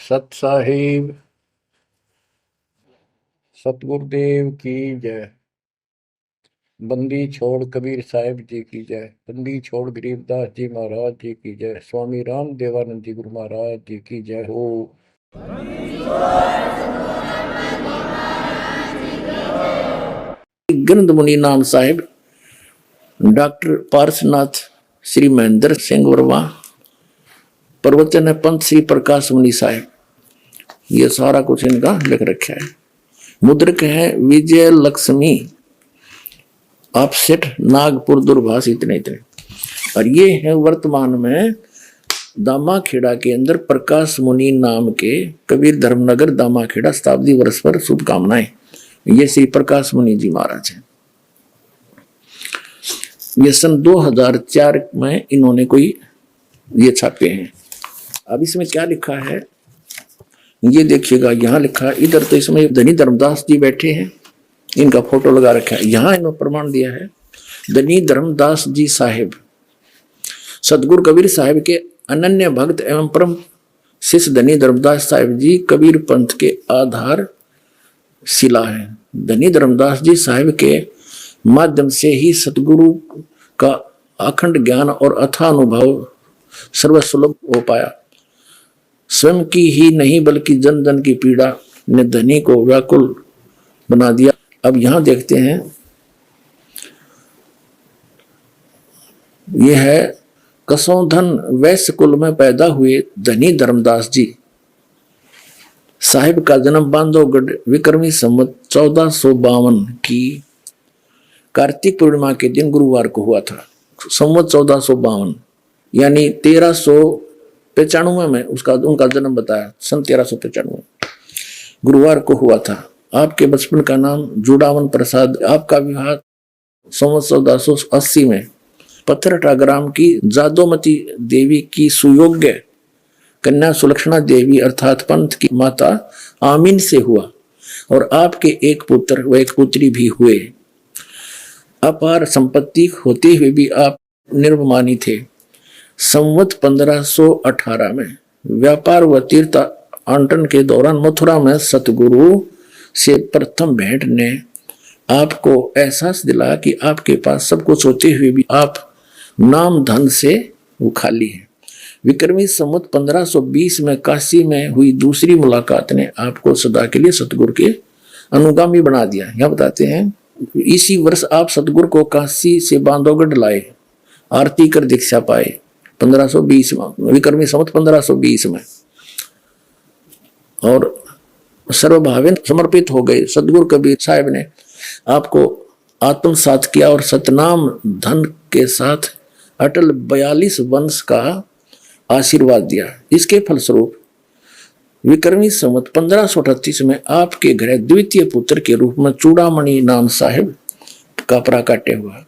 सत साहिब सतगुरुदेव की जय। बंदी छोड़ कबीर साहिब जी की जय। बंदी छोड़ गरीबदास जी महाराज जी की जय। स्वामी राम देवानंद जी गुरु महाराज जी की जय हो। गिरंद मुनि नाम साहिब, डॉक्टर पार्शनाथ श्री महेंद्र सिंह वर्मा, प्रवचन है पंत श्री प्रकाश मुनि साहिब। ये सारा कुछ इनका लिख रखा है। मुद्रक है विजय लक्ष्मी ऑफसेट नागपुर दूरभाष इतने इतने। और ये है वर्तमान में दामाखेड़ा के अंदर प्रकाश मुनि नाम के कबीर धर्मनगर दामाखेड़ा शताब्दी वर्ष पर शुभकामनाएं। ये श्री प्रकाश मुनि जी महाराज हैं। ये सन 2004 में इन्होंने कोई ये छापे हैं। अब इसमें क्या लिखा है ये देखिएगा। यहाँ लिखा, इधर तो इसमें धनी धर्मदास जी बैठे हैं, इनका फोटो लगा रखा है। यहाँ इन्होंने प्रमाण दिया है धनी धर्मदास जी साहिब सतगुरु कबीर साहिब के अनन्य भक्त एवं परम शिष्य धनी धर्मदास साहिब जी कबीर पंथ के आधार शिला है। धनी धर्मदास जी साहिब के माध्यम से ही सतगुरु का अखंड ज्ञान और अथाह अनुभव सर्वसुलभ हो पाया। स्वयं की ही नहीं बल्कि जन जन की पीड़ा ने धनी को व्याकुल बना दिया। अब यहां देखते हैं, यह है कसौधन वैश्य कुल में पैदा हुए धनी धर्मदास जी साहिब का जन्म बांधवगढ़ विक्रमी संवत 1452 की कार्तिक पूर्णिमा के दिन गुरुवार को हुआ था। संवत 1452 यानी 1395 में उनका जन्म बताया। सन 1395 गुरुवार को हुआ था। आपके बचपन का नाम जुड़ावन प्रसाद। आपका विवाह संवत 1480 में पत्थरटा ग्राम की जादोमती देवी की सुयोग्य कन्या सुलक्षणा देवी अर्थात पंथ की माता आमीन से हुआ और आपके एक पुत्र व एक पुत्री भी हुए। अपार संपत्ति होते हुए भी आप निर्भमानी थे। संवत 1518 में व्यापार व तीर्थ आंटन के दौरान मथुरा में सतगुरु से प्रथम भेंट ने आपको एहसास दिलाया कि आपके पास सब कुछ होते हुए भी आप नाम धन से वो खाली है। विक्रमी संवत 1520 में काशी में हुई दूसरी मुलाकात ने आपको सदा के लिए सतगुरु के अनुगामी बना दिया। यह बताते हैं इसी वर्ष आप सतगुरु को काशी से बांधवगढ़ लाए, आरती कर दीक्षा पाए 1520 में, विक्रमी संवत 1520 में, और सर्वभावेन समर्पित हो गए। सतगुरु कबीर साहिब ने आपको आत्मसात किया और सतनाम धन के साथ अटल 42 वंश का आशीर्वाद दिया। इसके फलस्वरूप विक्रमी संवत 1538 में आपके घर द्वितीय पुत्र के रूप में चूड़ामणि नाम साहिब का प्राकट्य हुआ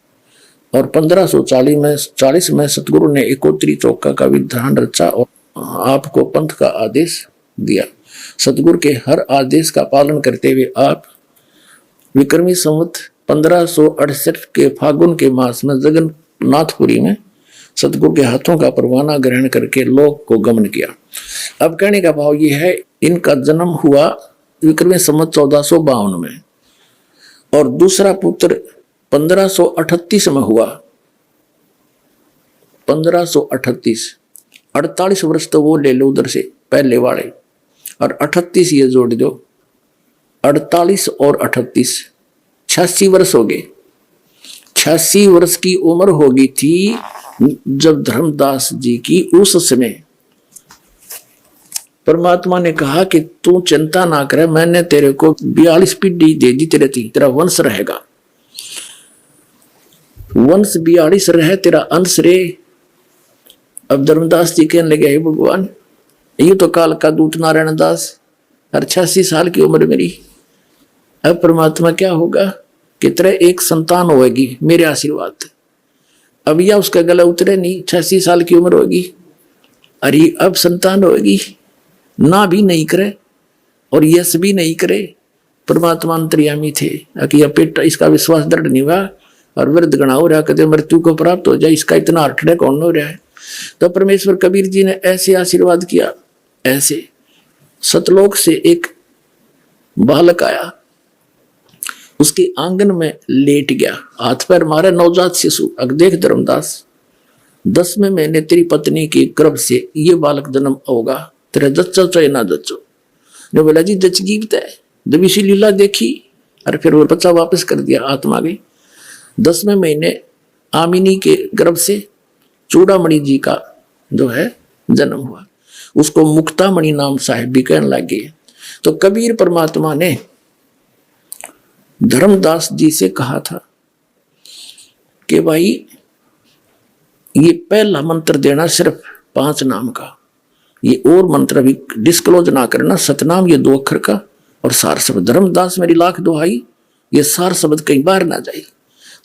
और 1540 में सतगुरु ने एकोत्री चौका का विधान रचा और आपको पंथ का आदेश दिया। सतगुरु के हर आदेश का पालन करते हुए आप विक्रमी संवत 1568 के फागुन के मास में जगन्नाथपुरी में सतगुरु के हाथों का परवाना ग्रहण करके लोक को गमन किया। अब कहने का भाव यह है, इनका जन्म हुआ विक्रमी संवत 1452 में और दूसरा पुत्र 1538 में हुआ। 1538 48 वर्ष तो वो ले लो उधर से पहले वाले, और 38 ये जोड़ दो, 48 और 38 86 वर्ष हो गए। 86 वर्ष की उम्र हो गई थी जब धर्मदास जी की उस समय परमात्मा ने कहा कि तू चिंता ना करे, मैंने तेरे को 42 पीढ़ी दे दी, तेरा वंश रहेगा, वंश 42 रहे, तेरा अंश रे। अब धर्मदास जी कहने लगे, हे भगवान, ये तो काल का दूत नारायण दास, हर 86 साल की उम्र मेरी, अब परमात्मा क्या होगा कि तेरे एक संतान होगी, मेरे आशीर्वाद। अब या उसका गला उतरे नहीं, 86 साल की उम्र होगी, अरे अब संतान होगी, ना भी नहीं करे और यश भी नहीं करे। परमात्मा अंतर्यामी थे कि पेट इसका विश्वास दृढ़ नहीं हुआ और वृद्ध गणा हो रहा, कहते मृत्यु को प्राप्त हो जाए, इसका इतना अठड़े कौन हो रहा है। तो परमेश्वर कबीर जी ने ऐसे आशीर्वाद किया, ऐसे सतलोक से एक बालक आया, उसके आंगन में लेट गया, हाथ पैर मारे, नवजात शिशु। अब देख धर्मदास, 10वें महीने तेरी पत्नी के गर्भ से ये बालक जन्म होगा, तेरा जच्चो चाहे ना जच्चो। ने बोला जी जच गीत है, जब इसी लीला देखी, और फिर वो बच्चा वापस कर दिया, आत्मा गई। 10वें महीने आमिनी के गर्भ से चूड़ामणि जी का जो है जन्म हुआ, उसको मुक्तामणि नाम साहिब भी कहने लगे। तो कबीर परमात्मा ने धर्मदास जी से कहा था कि भाई ये पहला मंत्र देना सिर्फ 5 नाम का, ये और मंत्र भी डिस्क्लोज ना करना, सतनाम ये 2 अक्षर का और सार शब्द। धर्मदास मेरी लाख दुहाई, ये सार शब्द कहीं बाहर ना जाए।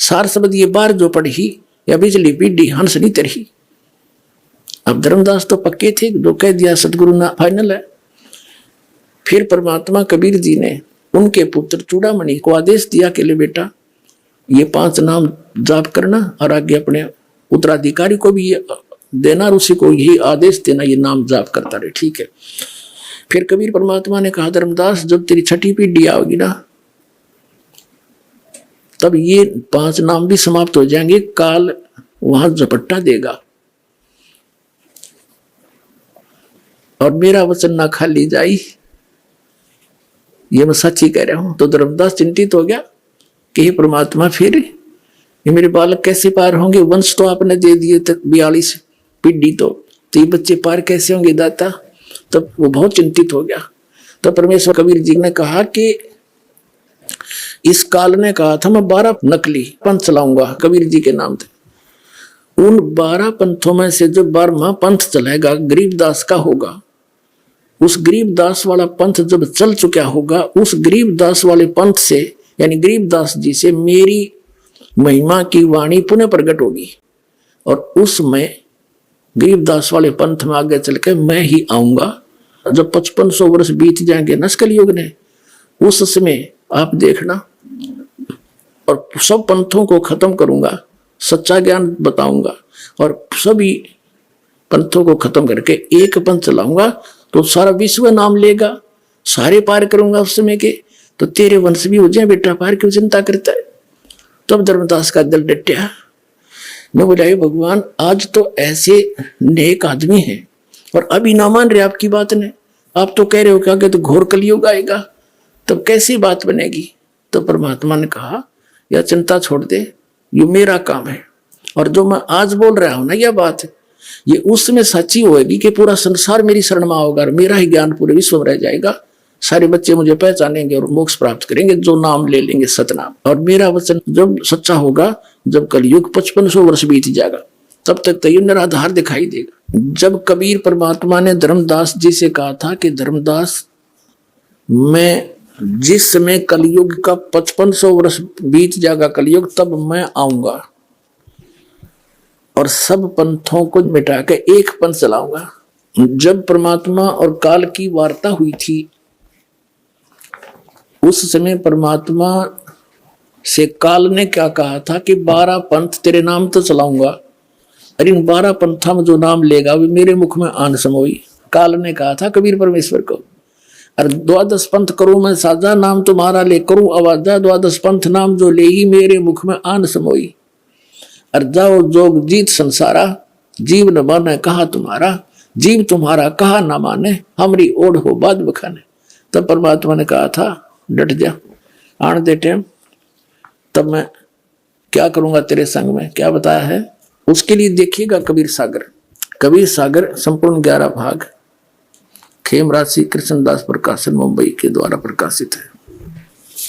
सार शब्द ये बाहर जो पढ़ी या बिजली पीढ़ी हंस नहीं तरही। अब धर्मदास तो पक्के थे, जो कह दिया सतगुरु ना फाइनल है। फिर परमात्मा कबीर जी ने उनके पुत्र चूड़ामणि को आदेश दिया कि ले बेटा ये 5 नाम जाप करना, और आगे अपने उत्तराधिकारी को भी ये देना, और उसी को यही आदेश देना, ये नाम जाप करता रहे। ठीक है। फिर कबीर परमात्मा ने कहा धर्मदास जब तेरी 6ठी पीढ़ी आओगी ना, तब ये 5 नाम भी समाप्त हो जाएंगे, काल वहां झपट्टा देगा और मेरा वचन ना खाली जाई, ये मैं सच ही कह रहा हूं। तो धर्मदास चिंतित हो गया कि हे परमात्मा फिर ये मेरे बालक कैसे पार होंगे, वंश तो आपने दे दिए तक 42 पीढ़ी, तो ये बच्चे पार कैसे होंगे दाता। तब वो बहुत चिंतित हो गया। तो परमेश्वर कबीर जी ने कहा कि इस काल ने कहा था मैं 12 नकली पंथ चलाऊंगा कबीर जी के नाम से। उन 12 पंथों में से जो 12वां पंथ चलेगा गरीबदास का होगा। उस गरीबदास वाला पंथ जब चल चुका होगा, उस गरीबदास वाले पंथ से यानी गरीबदास जी से मेरी महिमा की वाणी पुनः प्रकट होगी, और उसमें गरीबदास वाले पंथ में आगे चल के मैं ही आऊंगा। जब 5500 वर्ष बीत जाएंगे नस्कल युग ने, उस समय आप देखना, और सब पंथों को खत्म करूंगा, सच्चा ज्ञान बताऊंगा, और सभी पंथों को खत्म करके एक पंथ चलाऊंगा, तो सारा विश्व नाम लेगा, सारे पार करूंगा उस समय के, तो तेरे वंश भी हो जाए बेटा पार, क्यों चिंता करता है। तब धर्मदास का दिल डटया। मैं बोला भगवान आज तो ऐसे नेक आदमी हैं और अभी ना मान रहे आपकी बात ने, आप तो कह रहे हो क्या कि तो घोर कलयुग आएगा, तब कैसी बात बनेगी। तो परमात्मा ने कहा यह चिंता छोड़ दे, ये मेरा काम है, और जो मैं आज बोल रहा हूं ना यह बात ये उस समय सच्ची होगी कि पूरा संसार मेरी शरण में होगा और मेरा ही ज्ञान पूरे विश्व में रह जाएगा, सारे बच्चे मुझे पहचानेंगे और मोक्ष प्राप्त करेंगे जो नाम ले लेंगे सतनाम। और मेरा वचन जब सच्चा होगा, जब कलयुग 5500 वर्ष बीत जाएगा, तब तक तो ये निराधार दिखाई देगा। जब कबीर परमात्मा ने धर्मदास जी से कहा था कि धर्मदास मैं जिस समय कलयुग का 5500 वर्ष बीत जाएगा कलयुग, तब मैं आऊंगा और सब पंथों को मिटा के एक पंथ चलाऊंगा। जब परमात्मा और काल की वार्ता हुई थी, उस समय परमात्मा से काल ने क्या कहा था कि 12 पंथ तेरे नाम तो चलाऊंगा, और इन 12 पंथों में जो नाम लेगा वे मेरे मुख में आन समोई। काल ने कहा था कबीर परमेश्वर को, और 12 पंथ करूं मैं साजा, नाम तुम्हारा ले करूं आवाजा, 12 पंथ नाम जो ले ही मेरे मुख में आन समोई। और जाओ जोग जीत संसारा, जीव न माने कहा तुम्हारा, जीव तुम्हारा कहा न माने, हमरी ओढ़ हो बाद बखाने। तब परमात्मा ने कहा था डट जा, आने दे टाइम, तब मैं क्या करूंगा तेरे संग में। क्या बताया है उसके लिए देखिएगा कबीर सागर। कबीर सागर संपूर्ण 11 भाग खेमराज श्री कृष्णदास प्रकाशन मुंबई के द्वारा प्रकाशित है।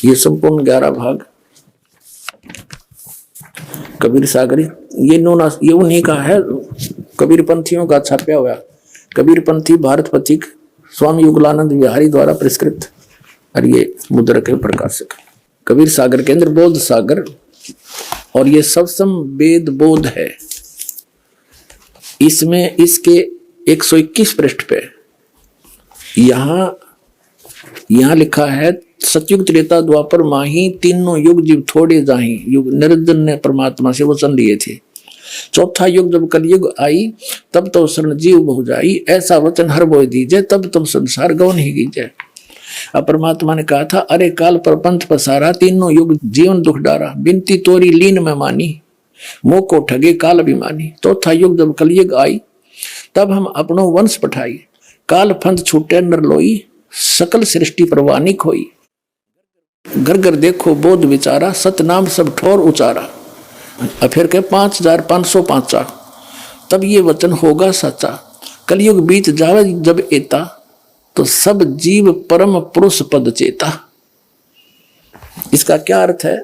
ये संपूर्ण 11 भाग कबीर सागर ये उन्हीं का है, कबीर पंथियों का छापा हुआ। कबीर पंथी भारत पथिक स्वामी युगलानंद विहारी द्वारा पुरस्कृत, और ये मुद्रक है प्रकाशक। कबीर सागर के अंदर बोध सागर और ये सबसम वेद बोध है। इसमें इसके 121 पृष्ठ पे यहाँ लिखा है सतयुग त्रेता द्वापर माही तीनों युग जीव थोड़े जाही। युग निरंजन ने परमात्मा से वचन लिए थे चौथा युग जब कलयुग आई, तब तो शरण जीव बहु जाई, ऐसा वचन हर बोय दीजिए, तब तुम संसार गौन ही कीजिए। अब परमात्मा ने कहा था, अरे काल पर पंथ पसारा, तीनों युग जीवन दुख डारा, बिनती तोरी लीन में मानी, मोह को ठगे काल अभिमानी। चौथा युग जब कलयुग आई, तब हम अपनो वंश पठाई, काल फंद छूटे नर लोई, सकल सृष्टि परवानी खोई। घर घर देखो बोध विचारा, सतनाम सब ठोर उचारा। अब फिर के 5505, तब ये वचन होगा सच्चा, कलयुग बीत जावे जब एता, तो सब जीव परम पुरुष पद चेता। इसका क्या अर्थ है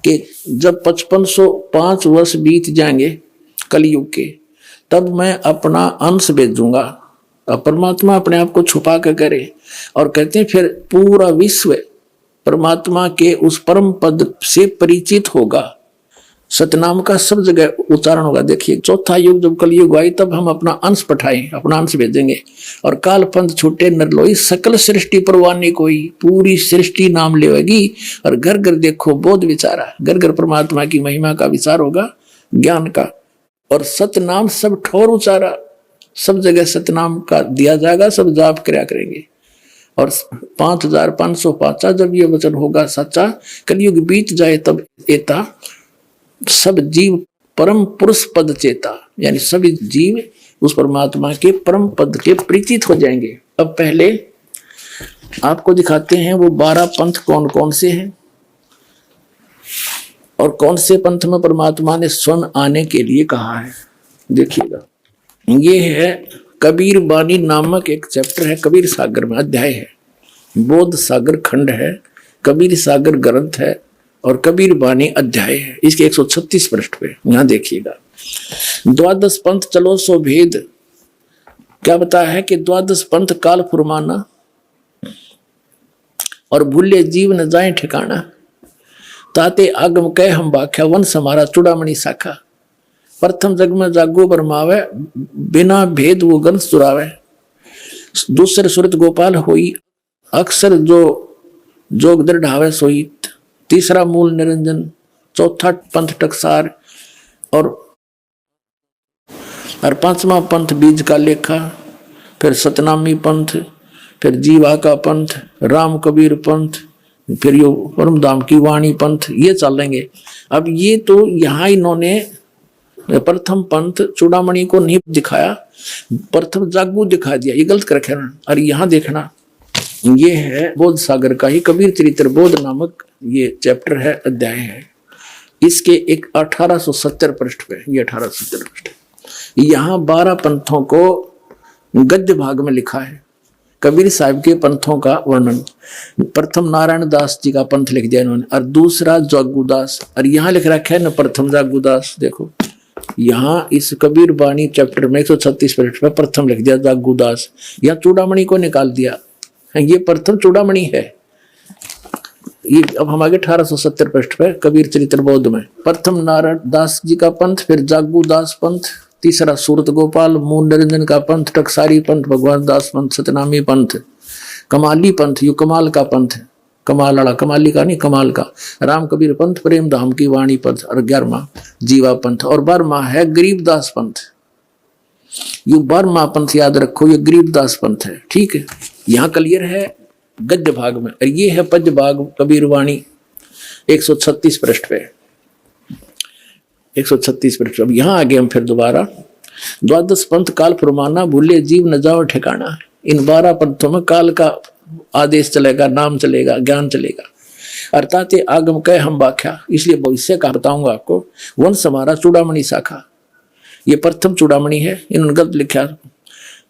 कि जब 5505 वर्ष बीत जाएंगे कलयुग के, तब मैं अपना अंश भेजूंगा। अब परमात्मा अपने आप को छुपा कर करे और कहते हैं फिर पूरा विश्व परमात्मा के उस परम पद से परिचित होगा, सतनाम का सब जगह उच्चारण होगा। देखिए, चौथा युग जब कलयुग आई, तब हम अपना अंश पठाएं, अपना अंश भेजेंगे, और काल पंथ छूटे नर लोई, सकल सृष्टि परवानी कोई, पूरी सृष्टि नाम लेगी, और घर घर देखो बोध विचारा, घर घर परमात्मा की महिमा का विचार होगा, ज्ञान का, और सतनाम सब ठोर उचारा, सब जगह सतनाम का दिया जाएगा, सब जाप किया करेंगे। और 5505 जब ये वचन होगा सच्चा, कलयुग बीत जाए तब एता, सब जीव परम पुरुष पद चेता, यानी सभी जीव उस परमात्मा के परम पद के परिचित हो जाएंगे। अब पहले आपको दिखाते हैं वो 12 पंथ कौन कौन से हैं, और कौन से पंथ में परमात्मा ने स्वयं आने के लिए कहा है। देखिएगा, ये है कबीर बानी नामक एक चैप्टर है, कबीर सागर में अध्याय है, बोध सागर खंड है, कबीर सागर ग्रंथ है, और कबीर बानी अध्याय है। इसके 136 पृष्ठ पे यहां देखिएगा, द्वादश पंथ चलो सो भेद, क्या बताया है कि द्वादश पंथ काल फुरमाना, और भूले जीव न जाए ठिकाना, ताते आगम कह हम बाख्या, वंश हमारा चूड़ामणि शाखा, प्रथम जग में जागो बरमावे, बिना भेद वो गन सुरावे, दूसरे सुरत गोपाल होई, अक्सर जो जोग दृढ़ावे सोई, तीसरा मूल निरंजन, चौथा पंथ टकसार, और पांचवा पंथ बीज का लेखा, फिर सतनामी पंथ, फिर जीवा का पंथ, राम कबीर पंथ, फिर यो परमधाम की वाणी पंथ, ये चलेंगे। अब ये तो यहाँ इन्होंने प्रथम पंथ चूड़ामणि को नहीं दिखाया, प्रथम जागू दिखा दिया, ये गलत कर रखे ना। और यहाँ देखना, ये है बोध सागर का ही कबीर चरित्र बोध नामक ये चैप्टर है, अध्याय है, इसके एक 1870 पृष्ठ पे, ये 1870 पृष्ठ, यहाँ 12 पंथों को गद्य भाग में लिखा है, कबीर साहब के पंथों का वर्णन। प्रथम नारायण दास जी का पंथ लिख दिया इन्होंने, और दूसरा जागूदास, और यहाँ लिख रखा है न प्रथम जागूदास। देखो यहाँ इस कबीर बानी चैप्टर में 136 पृष्ठ पे प्रथम लिख दिया जागूदास, यहाँ चूड़ामणि को निकाल दिया, ये प्रथम चूड़ामणि है। ये अब हम आगे 1870 पृष्ठ पे कबीर चरित्र बोध में, प्रथम नारायण दास जी का पंथ, फिर जागूदास पंथ, तीसरा सूरत गोपाल, मूल निरंजन का पंथ, टकसारी पंथ, भगवान दास पंथ, सतनामी पंथ, कमाली पंथ, यू कमाल का पंथ, कमाल वाला, कमाली का नहीं कमाल का, राम कबीर पंथ, प्रेम धाम की वाणी पंथ, और 11वां जीवा पंथ, और 12वां है गरीबदास पंथ। ये 12वां पंथ याद रखो, ये गरीबदास पंथ है, ठीक है। यहाँ क्लियर है गद्य भाग में, और ये है पद्य भाग कबीर वाणी 136 पृष्ठ पे, 136 पृष्ठ। अब यहाँ आगे हम फिर दोबारा, द्वादश पंथ काल फुरमाना, भूले जीव न जाओ ठिकाना। इन 12 पंथों में काल का आदेश चलेगा, नाम चलेगा, ज्ञान चलेगा, अर्थात आगम कह हम बाख्या, इसलिए भविष्य का बताऊंगा आपको। वंश हमारा चूड़ामणि शाखा, ये प्रथम चूड़ामणि है, इन्होंने गलत लिखा,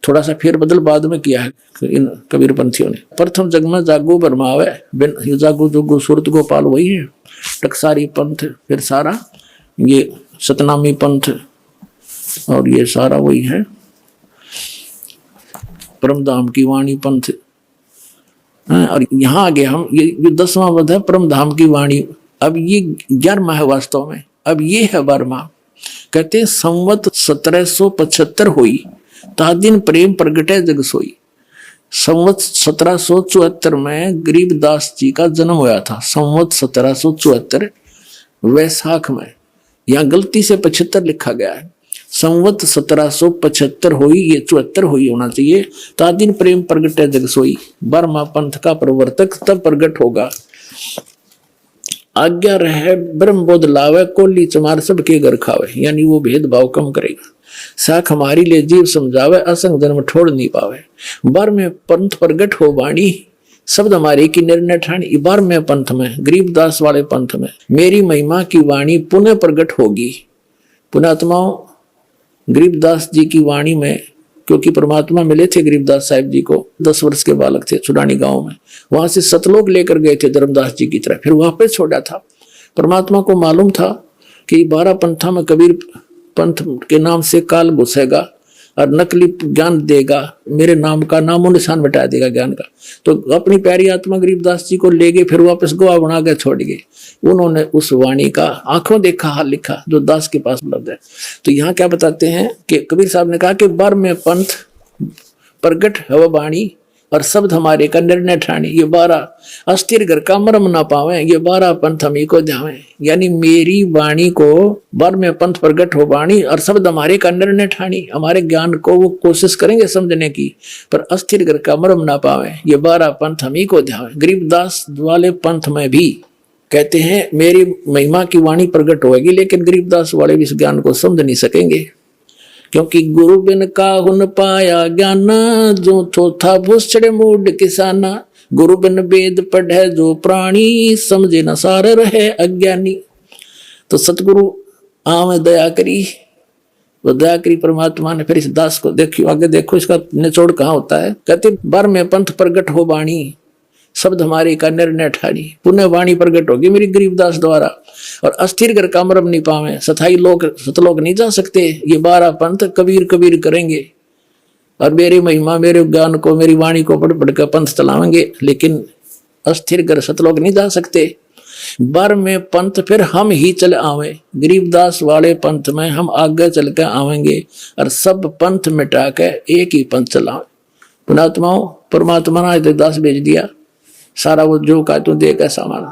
थोड़ा सा फेर बदल बाद में किया है इन कबीर पंथियों ने। प्रथम जग में जागो बरमावे, बिन जागो जोगो सूरत गोपाल वही है, टकसारी पंथ, फिर सारा ये सतनामी पंथ, और ये सारा वही है परमधाम की वाणी पंथ। और यहाँ आगे हम ये 10वां पद है परमधाम की वाणी। अब ये 11वां है वास्तव में, अब ये है 12वां। कहते हैं संवत 1775 हुई, ता दिन प्रेम प्रगटे जग सोई। संवत 1774 में गरीबदास जी का जन्म हुआ था, संवत 1774 वैशाख में। यहाँ गलती से 75 लिखा गया है। संवत 1775 हुई, ये 74 हुई होना चाहिए। तादिन प्रेम प्रगटे जग सोई, बर्मा पंथ का प्रवर्तक तब प्रगट होगा। आज्ञा रहे ब्रह्म बोध लावे, कोली चमार सबके घर खावे, यानी वो भेदभाव कम करेगा। साख हमारी ले जीव समझावे, असंग जन्म छोड़ नहीं पावे। बार में पंथ प्रगट हो वाणी, शब्द हमारे की निर्णय ठानी। बार में पंथ में, गरीबदास वाले पंथ में मेरी महिमा की वाणी पुनः प्रगट होगी। पुणात्माओं, गरीबदास जी की वाणी में, क्योंकि परमात्मा मिले थे गरीबदास साहिब जी को, 10 वर्ष के बालक थे छुड़ानी गांव में। वहां से सतलोक लेकर गए थे धर्मदास जी की तरह, फिर वापस छोड़ा था। परमात्मा को मालूम था कि 12 पंथा में कबीर पंथ के नाम से काल घुसेगा और नकली ज्ञान देगा, मेरे नाम का नामो निशान मिटा देगा ज्ञान का। तो अपनी प्यारी आत्मा गरीबदास जी को ले गए, फिर वापस गवाह बना के छोड़ गए। उन्होंने उस वाणी का आंखों देखा हाल लिखा जो दास के पास उपलब्ध है। तो यहाँ क्या बताते हैं कि कबीर साहब ने कहा कि बर में पंथ प्रगट है वाणी, और शब्द हमारे का निर्णय ठानी। ये 12 अस्थिर घर का मरम ना पावे, ये 12 पंथ हम ही को ध्यावे। यानी मेरी वाणी को बर में पंथ प्रगट हो वाणी, और शब्द हमारे का निर्णय ठानी। हमारे ज्ञान को वो कोशिश करेंगे समझने की, पर अस्थिर घर का मरम ना पावे, ये 12 पंथ हम ही को ध्यावे। गरीबदास वाले पंथ में भी कहते हैं मेरी महिमा की वाणी प्रगट होगी, लेकिन गरीबदास वाले भी इस ज्ञान को समझ नहीं सकेंगे, क्योंकि गुरु बिन काहुन पाया ज्ञाना, जो चौथा भूषण मूड किसाना। गुरु बिन वेद पढ़े जो प्राणी, समझे न सार रहे अज्ञानी। तो सतगुरु आम दया करी, वो दया करी परमात्मा ने। फिर इस दास को देखियो, आगे देखो इसका निचोड़ कहाँ होता है। कहते बर में पंथ प्रगट हो वाणी, शब्द हमारे का निर्णय ठानी। पुण्य वाणी प्रगट होगी मेरी गरीबदास द्वारा, और अस्थिर घर का मरम नहीं पावे, सथाई लोग सतलोक नहीं जा सकते। ये 12 पंथ कबीर कबीर करेंगे, और मेरी महिमा मेरे ज्ञान को मेरी वाणी को पढ़ पढ़ कर पंथ चलावेंगे, लेकिन अस्थिर घर सतलोक नहीं जा सकते। बर में पंथ फिर हम ही चले आवे, गरीबदास वाले पंथ में हम आगे चल कर आवेंगे, और सब पंथ मिटा के एक ही पंथ चलावे। पुणात्माओं, परमात्मा ने दास भेज दिया, सारा वो जो का तू दे का सामान।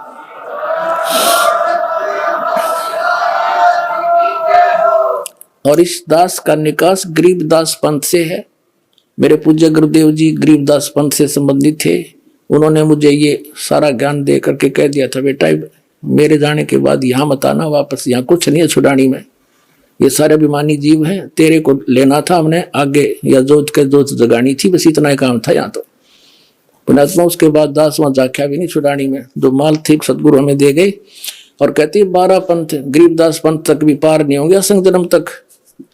और इस दास का निकास गरीबदास पंथ से है। मेरे पूज्य गुरुदेव जी गरीबदास पंथ से संबंधित थे। उन्होंने मुझे ये सारा ज्ञान दे करके कह दिया था, बेटा मेरे जाने के बाद यहाँ मत आना वापस, यहाँ कुछ नहीं है छुड़ानी में, ये सारे अभिमानी जीव हैं, तेरे को लेना था हमने आगे, या जोत के जोत जगानी थी, बस इतना ही काम था यहाँ। तो पुणात्मा उसके बाद दास वहां जाख्या भी नहीं छुड़ानी में, जो माल थी सतगुरु हमें दे गए। और कहते 12 पंथ गरीबदास पंथ तक भी पार नहीं होंगे असंग जन्म तक,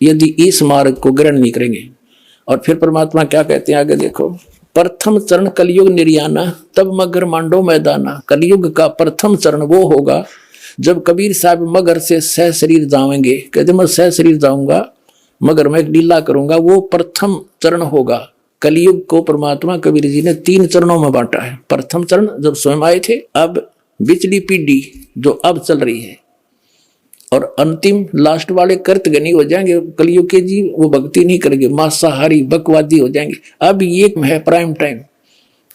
यदि इस मार्ग को ग्रहण नहीं करेंगे। और फिर परमात्मा क्या कहते हैं आगे देखो। प्रथम चरण कलयुग निर्याना, तब मगर मांडो मैदाना। कलयुग का प्रथम चरण वो होगा जब कबीर साहब मगर से सह शरीर जाएंगे। कहते मैं सह शरीर जाऊंगा, मगर मैं एक लीला करूंगा, वो प्रथम चरण होगा। कलयुग को परमात्मा कबीर जी ने 3 चरणों में बांटा है। प्रथम चरण जब स्वयं आए थे, अब बिचली पीढ़ी जो अब चल रही है, और अंतिम लास्ट वाले कर्तगनी हो जाएंगे कलयुग के जी, वो भक्ति नहीं करेंगे, मांसाहारी बकवादी हो जाएंगे। अब ये है प्राइम टाइम,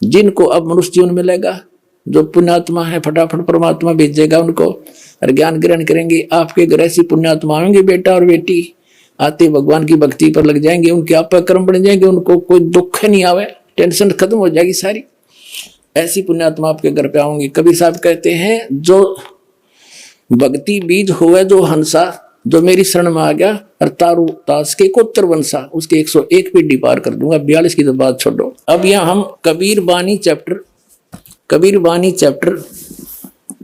जिनको अब मनुष्य जीवन मिलेगा, जो पुण्यात्मा है फटाफट परमात्मा भेजेगा उनको, और ज्ञान ग्रहण करेंगे। आपके घर ऐसी पुण्यात्मा होंगे बेटा और बेटी, आते भगवान की भक्ति पर लग जाएंगे, उनके आप कर्म बन जाएंगे, उनको कोई दुख नहीं आवे, टेंशन खत्म हो जाएगी सारी। ऐसी पुण्यात्मा आपके घर पे आओगे। कबीर साहब कहते हैं जो भक्ति बीज हुए जो हंसा, जो मेरी शरण में आ गया, और तारू तास के कोत्तर वंशा, उसके 101 पीढ़ी पार कर दूंगा। 42 की तो बात छोड़ो। अब यहाँ हम कबीर बानी चैप्टर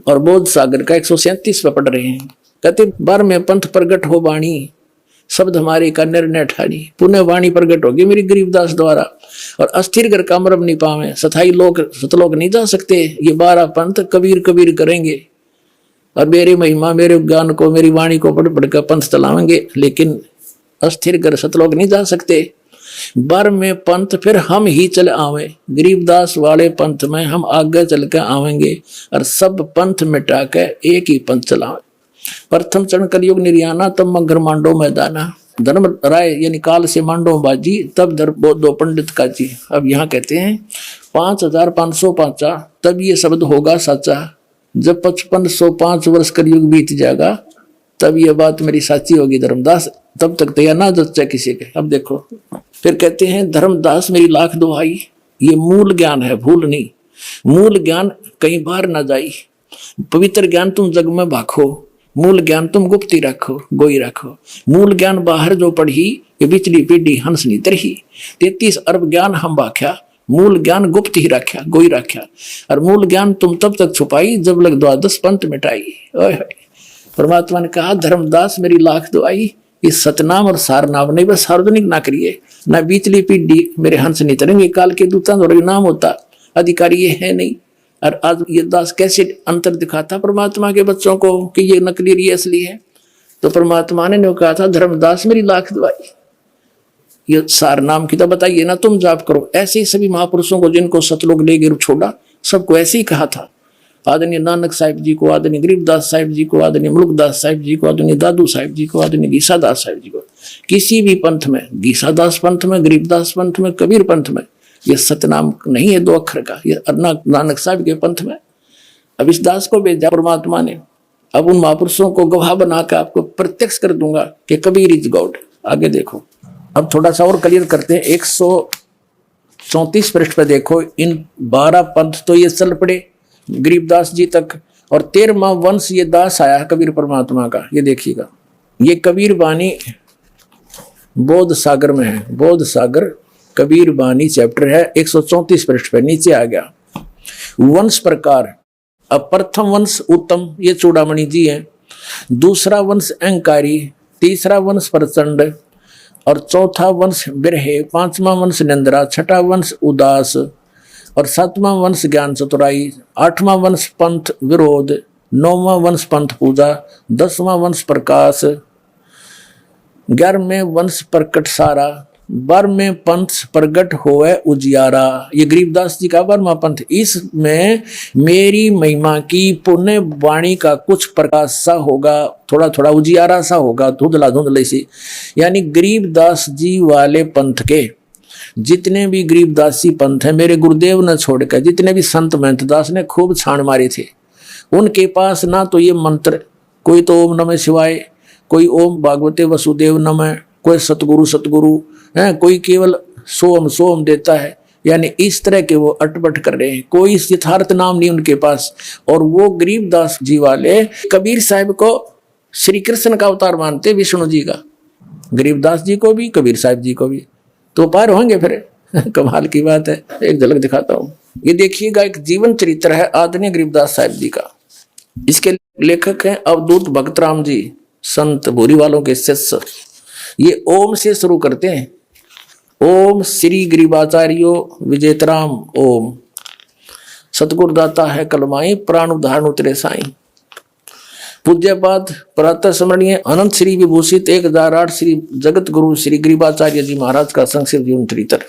और बोध सागर का 137 पे पढ़ रहे हैं। कहते बार में पंथ प्रगट हो वाणी, शब्द हमारे का निर्णय ठानी। पुण्य वाणी प्रगट होगी मेरी गरीबदास द्वारा, और अस्थिर घर का मरम नहीं पावे, सथाई लोग सतलोक नहीं जा सकते। ये 12 पंथ कबीर कबीर करेंगे, और मेरी महिमा मेरे ज्ञान को मेरी वाणी को पढ़ पढ़ कर पंथ चलावेंगे, लेकिन अस्थिर घर सतलोक नहीं जा सकते। बर में पंथ फिर हम ही चले आवे, गरीबदास वाले पंथ में हम आगे चल कर आवेंगे, और सब पंथ मिटा के एक ही पंथ चलावे। प्रथम चरण कलयुग निर्याना, तब मगर मांडो मैदाना। धर्म राय यानी काल से मांडो बाजी, तब दो पंडित का जी। अब यहाँ कहते हैं 5505 तब ये शब्द होगा सच्चा, जब 5505 वर्ष कलयुग बीत जाएगा, तब ये बात मेरी साची होगी धर्मदास, तब तक तो यह ना जच्चा किसी के। अब देखो फिर कहते हैं धर्मदास मेरी लाख दुहाई, ये मूल ज्ञान है, भूल नहीं। मूल ज्ञान कहीं बाहर ना जाई, पवित्र ज्ञान तुम जग में भाखो, मूल ज्ञान तुम गुप्ती रखो, गोई रखो। मूल ज्ञान बाहर जो पढ़ी, ये बिचली पीढ़ी हंस नी तरही। 33 अरब ज्ञान हम भाख्या, मूल ज्ञान गुप्त ही रख्या, गोई रख्या। और मूल ज्ञान तुम तब तक छुपाई जब लग द्वादश पंथ मिटाई। ओए परमात्मा ने कहा धर्मदास मेरी लाख दुआई, इस सतनाम और सारनाम नहीं, बस सार्वजनिक ना करिए, ना बीचली पीढ़ी मेरे हंस नहीं तरेंगे। काल के दूता नाम होता, अधिकारी ये है नहीं। और आज ये दास कैसे अंतर दिखाता परमात्मा के बच्चों को कि ये नकली ये असली है। तो परमात्मा ने कहा था धर्मदास मेरी लाख दुआई, ये सार नाम की तो बताइए ना, तुम जाप करो। ऐसे ही सभी महापुरुषों को जिनको सतलोक ले गिर छोड़ा, सबको ऐसे ही कहा था। आदरणीय नानक साहिब जी को, आदरणीय गरीबदास साहिब जी को, आदरणीय मुल्कदास साहिब जी को, आदरणीय दादू साहिब जी को, आदरणीय गीसादास साहिब जी को। किसी भी पंथ में, गीसादास पंथ में, गरीबदास पंथ में, कबीर पंथ में, ये सतनाम नहीं है 2 अक्षर का, ये नानक साहिब के पंथ में। अब इस दास को भेजा परमात्मा ने, अब उन महापुरुषों को गवाह बनाकर आपको प्रत्यक्ष कर दूंगा कि कबीर इज गॉड। आगे देखो, अब थोड़ा सा और क्लियर करते हैं। 134 पृष्ठ पे देखो, इन 12 पंथ तो ये चल पड़े गरीबदास जी तक, और 13वां वंश ये दास आया कबीर परमात्मा का। ये देखिएगा, ये कबीर बानी बोध सागर में है, बोध सागर कबीर बानी चैप्टर है, 134 पृष्ठ पे नीचे आ गया। वंश प्रकार, अब प्रथम वंश उत्तम, ये चूड़ामणि जी हैं। दूसरा वंश अहंकारी, तीसरा वंश प्रचंड, और चौथा वंश बिरहे, 5वां वंश निंद्रा, 6ठा वंश उदास, और 7वां वंश ज्ञान चतुराई, 8वां वंश पंथ विरोध, 9वां वंश पंथ पूजा, 10वां वंश प्रकाश, 11वें वंश प्रकट सारा, 12वें पंथ प्रगट होए उजियारा। ये गरीबदास जी का 12वां पंथ। इसमें मेरी महिमा की पुण्य वाणी का कुछ प्रकाश सा होगा, थोड़ा थोड़ा उजियारा सा होगा, धुंधला धुंधले सी। यानी गरीबदास जी वाले पंथ के जितने भी गरीबदासी पंथ है, मेरे गुरुदेव ने छोड़कर जितने भी संत महंत दास ने खूब छाण मारे थे, उनके पास ना तो ये मंत्र, कोई तो ओम नमः शिवाय, कोई ओम भागवते वसुदेव नमः, कोई सतगुरु सतगुरु है, कोई केवल सोम सोम देता है। यानी इस तरह के वो अटपट कर रहे हैं, कोई यथार्थ नाम नहीं उनके पास। और वो गरीबदास जी वाले कबीर साहब को श्री कृष्ण का अवतार मानते, विष्णु जी का, गरीबदास जी को भी, कबीर साहब जी को भी। तो पार होंगे फिर। कमाल की बात है, एक झलक दिखाता हूँ। ये देखिएगा, एक जीवन चरित्र है आदरणीय गरीबदास साहब जी का। इसके लेखक हैं अवधूत भक्तराम जी, संत भूरी वालों के शिष्य। ये ओम से शुरू करते हैं, ओम श्री गरीबाचार्यो विजेतराम ओम, सतगुरुदाता है कलमाई, प्राण उदाहरण उतरे साईं। पूज्यपाद प्रातः स्मरणीय अनंत श्री विभूषित 1008 श्री जगत गुरु श्री गरीबाचार्य जी महाराज का संक्षिप्त जीवन चरित्र,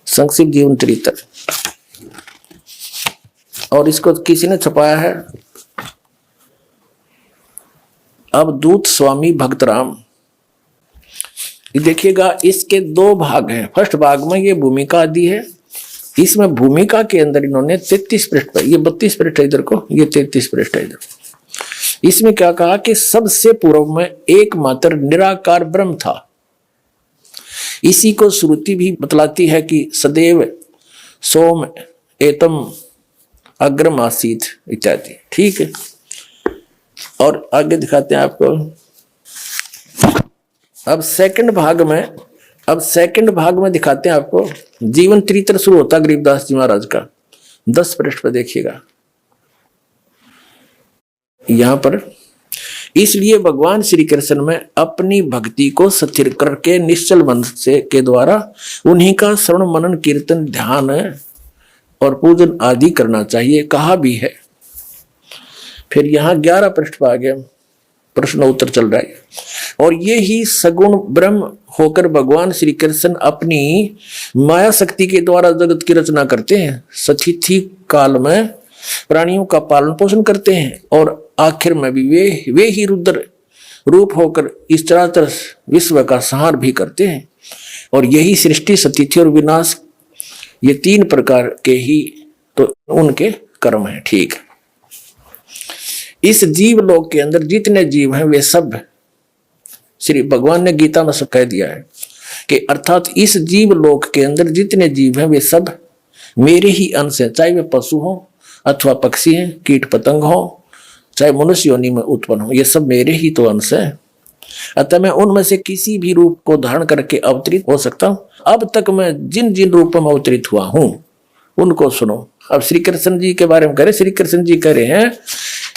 संक्षिप्त जीवन चरित्र। और इसको किसी ने छपाया है, अवधूत स्वामी भक्तराम। ये देखिएगा, इसके 2 भाग हैं। फर्स्ट भाग में ये भूमिका आदि है, इसमें भूमिका के अंदर इन्होंने 33 पृष्ठ पर, ये 32 पृष्ठ है इधर को, ये 33 पृष्ठ है इधर। इसमें क्या कहा कि सबसे पूर्व में एकमात्र निराकार ब्रह्म था। इसी को श्रुति भी बतलाती है कि सदैव सोम एतम अग्रम आसीत इत्यादि। ठीक है, और आगे दिखाते हैं आपको। अब सेकंड भाग में दिखाते हैं आपको जीवन चरित्र शुरू होता गरीबदास जी महाराज का। 10 पृष्ठ पर देखिएगा, यहां पर इसलिए भगवान श्री कृष्ण में अपनी भक्ति को स्थिर करके निश्चल मन से के द्वारा उन्हीं का श्रवण मनन कीर्तन ध्यान और पूजन आदि करना चाहिए, कहा भी है। फिर यहाँ 11 पृष्ठ पर आ गया, प्रश्न उत्तर चल रहा है। और ये ही सगुण ब्रह्म होकर भगवान श्री कृष्ण अपनी माया शक्ति के द्वारा जगत की रचना करते हैं, सतिथि काल में प्राणियों का पालन पोषण करते हैं, और आखिर में भी वे ही रुद्र रूप होकर इस चराचर विश्व का संहार भी करते हैं। और यही सृष्टि, सतिथि और विनाश, ये 3 प्रकार के ही तो उनके कर्म हैं। ठीक है। इस जीव लोक के अंदर जितने जीव हैं वे सब, श्री भगवान ने गीता में सब कह दिया है कि अर्थात इस जीव लोक के अंदर जितने जीव हैं वे सब मेरे ही अंश हैं, चाहे वे पशु हो अथवा पक्षी हैं, कीट पतंग हो, चाहे मनुष्य योनि में उत्पन्न हो, ये सब मेरे ही तो अंश है। अतः मैं उनमें से किसी भी रूप को धारण करके अवतरित हो सकता हूं। अब तक मैं जिन जिन रूपों में अवतरित हुआ हूं उनको सुनो। अब श्री कृष्ण जी के बारे में कह रहे, श्री कृष्ण जी कह रहे हैं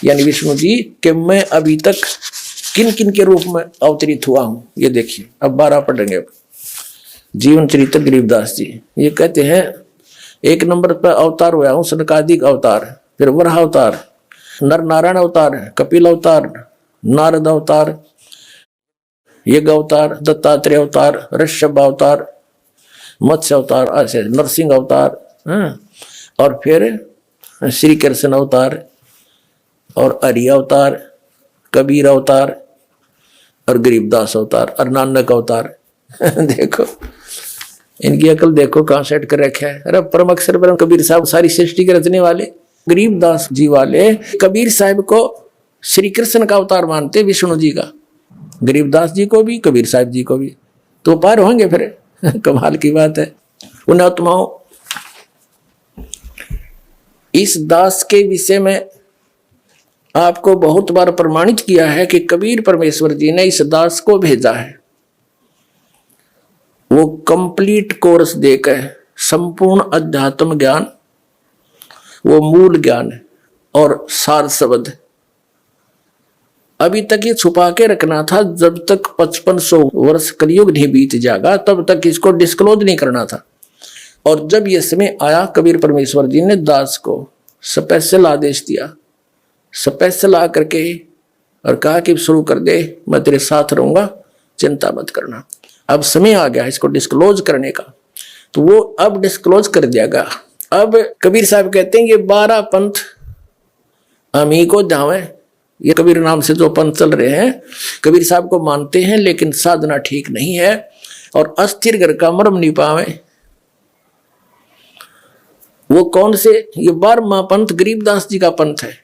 यानी विष्णु जी कि मैं अभी तक किन किन के रूप में अवतरित हुआ हूं, ये देखिए। अब 12 पढ़ेंगे। जीवन चरित्र गरीबदास जी ये कहते हैं 1 नंबर पर अवतार हुआ हूं सनकादिक अवतार, फिर वराह अवतार, नर नारायण अवतार, कपिल अवतार, नारद अवतार, यज्ञ अवतार, दत्तात्रेय अवतार, ऋषभ अवतार, मत्स्य अवतार, ऐसे नरसिंह अवतार, और फिर श्री कृष्ण अवतार और हरि अवतार, कबीर अवतार और गरीबदास अवतार और नानक अवतार। देखो इनकी अकल देखो कहाँ सेट कर रखा है। अरे परम अक्षर परम कबीर साहब सारी सृष्टि के रचने वाले, गरीबदास जी वाले कबीर साहब को श्री कृष्ण का अवतार मानते, विष्णु जी का, गरीबदास जी को भी कबीर साहब जी को भी, तो पार होंगे फिर। कमाल की बात है। उन आत्माओं, इस दास के विषय में आपको बहुत बार प्रमाणित किया है कि कबीर परमेश्वर जी ने इस दास को भेजा है। वो कंप्लीट कोर्स देकर संपूर्ण अध्यात्म ज्ञान, वो मूल ज्ञान और सार शब्द अभी तक ये छुपा के रखना था। जब तक 5500 वर्ष कलयुग नहीं बीत जाएगा तब तक इसको डिस्क्लोज नहीं करना था। और जब ये समय आया कबीर परमेश्वर जी ने दास को स्पेशल आदेश दिया, स्पेशल आकर के और कहा कि शुरू कर दे, मैं तेरे साथ रहूंगा, चिंता मत करना। अब समय आ गया इसको डिस्क्लोज करने का, तो वो अब डिस्क्लोज कर दियागा। अब कबीर साहब कहते हैं ये 12 पंथ हम ही को जावे। ये कबीर नाम से जो पंथ चल रहे हैं कबीर साहब को मानते हैं, लेकिन साधना ठीक नहीं है और अस्थिर घर का मर्म नहीं पावे। वो कौन से? ये 12वां पंथ गरीबदास जी का पंथ है।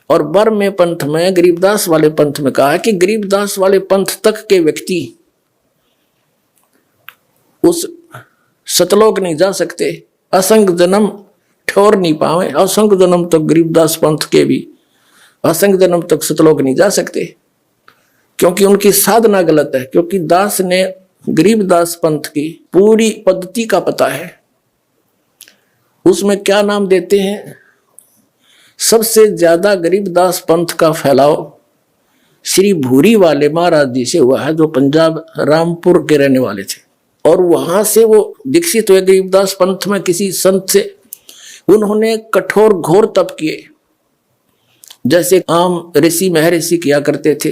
और 12वें पंथ में गरीबदास वाले पंथ में कहा है कि गरीबदास वाले पंथ तक के व्यक्ति उस सतलोक नहीं जा सकते, असंग जन्म ठोर नहीं पावे। असंग जन्म तक गरीबदास पंथ के भी असंग जन्म तक सतलोक नहीं जा सकते, क्योंकि उनकी साधना गलत है। क्योंकि दास ने गरीबदास पंथ की पूरी पद्धति का पता है। उसमें क्या नाम देते हैं? सबसे ज्यादा गरीबदास पंथ का फैलाव श्री भूरी वाले महाराज जी से हुआ है, जो पंजाब रामपुर के रहने वाले थे। और वहां से वो दीक्षित हुए गरीबदास पंथ में किसी संत से। उन्होंने कठोर घोर तप किए, जैसे आम ऋषि महर्षि किया करते थे,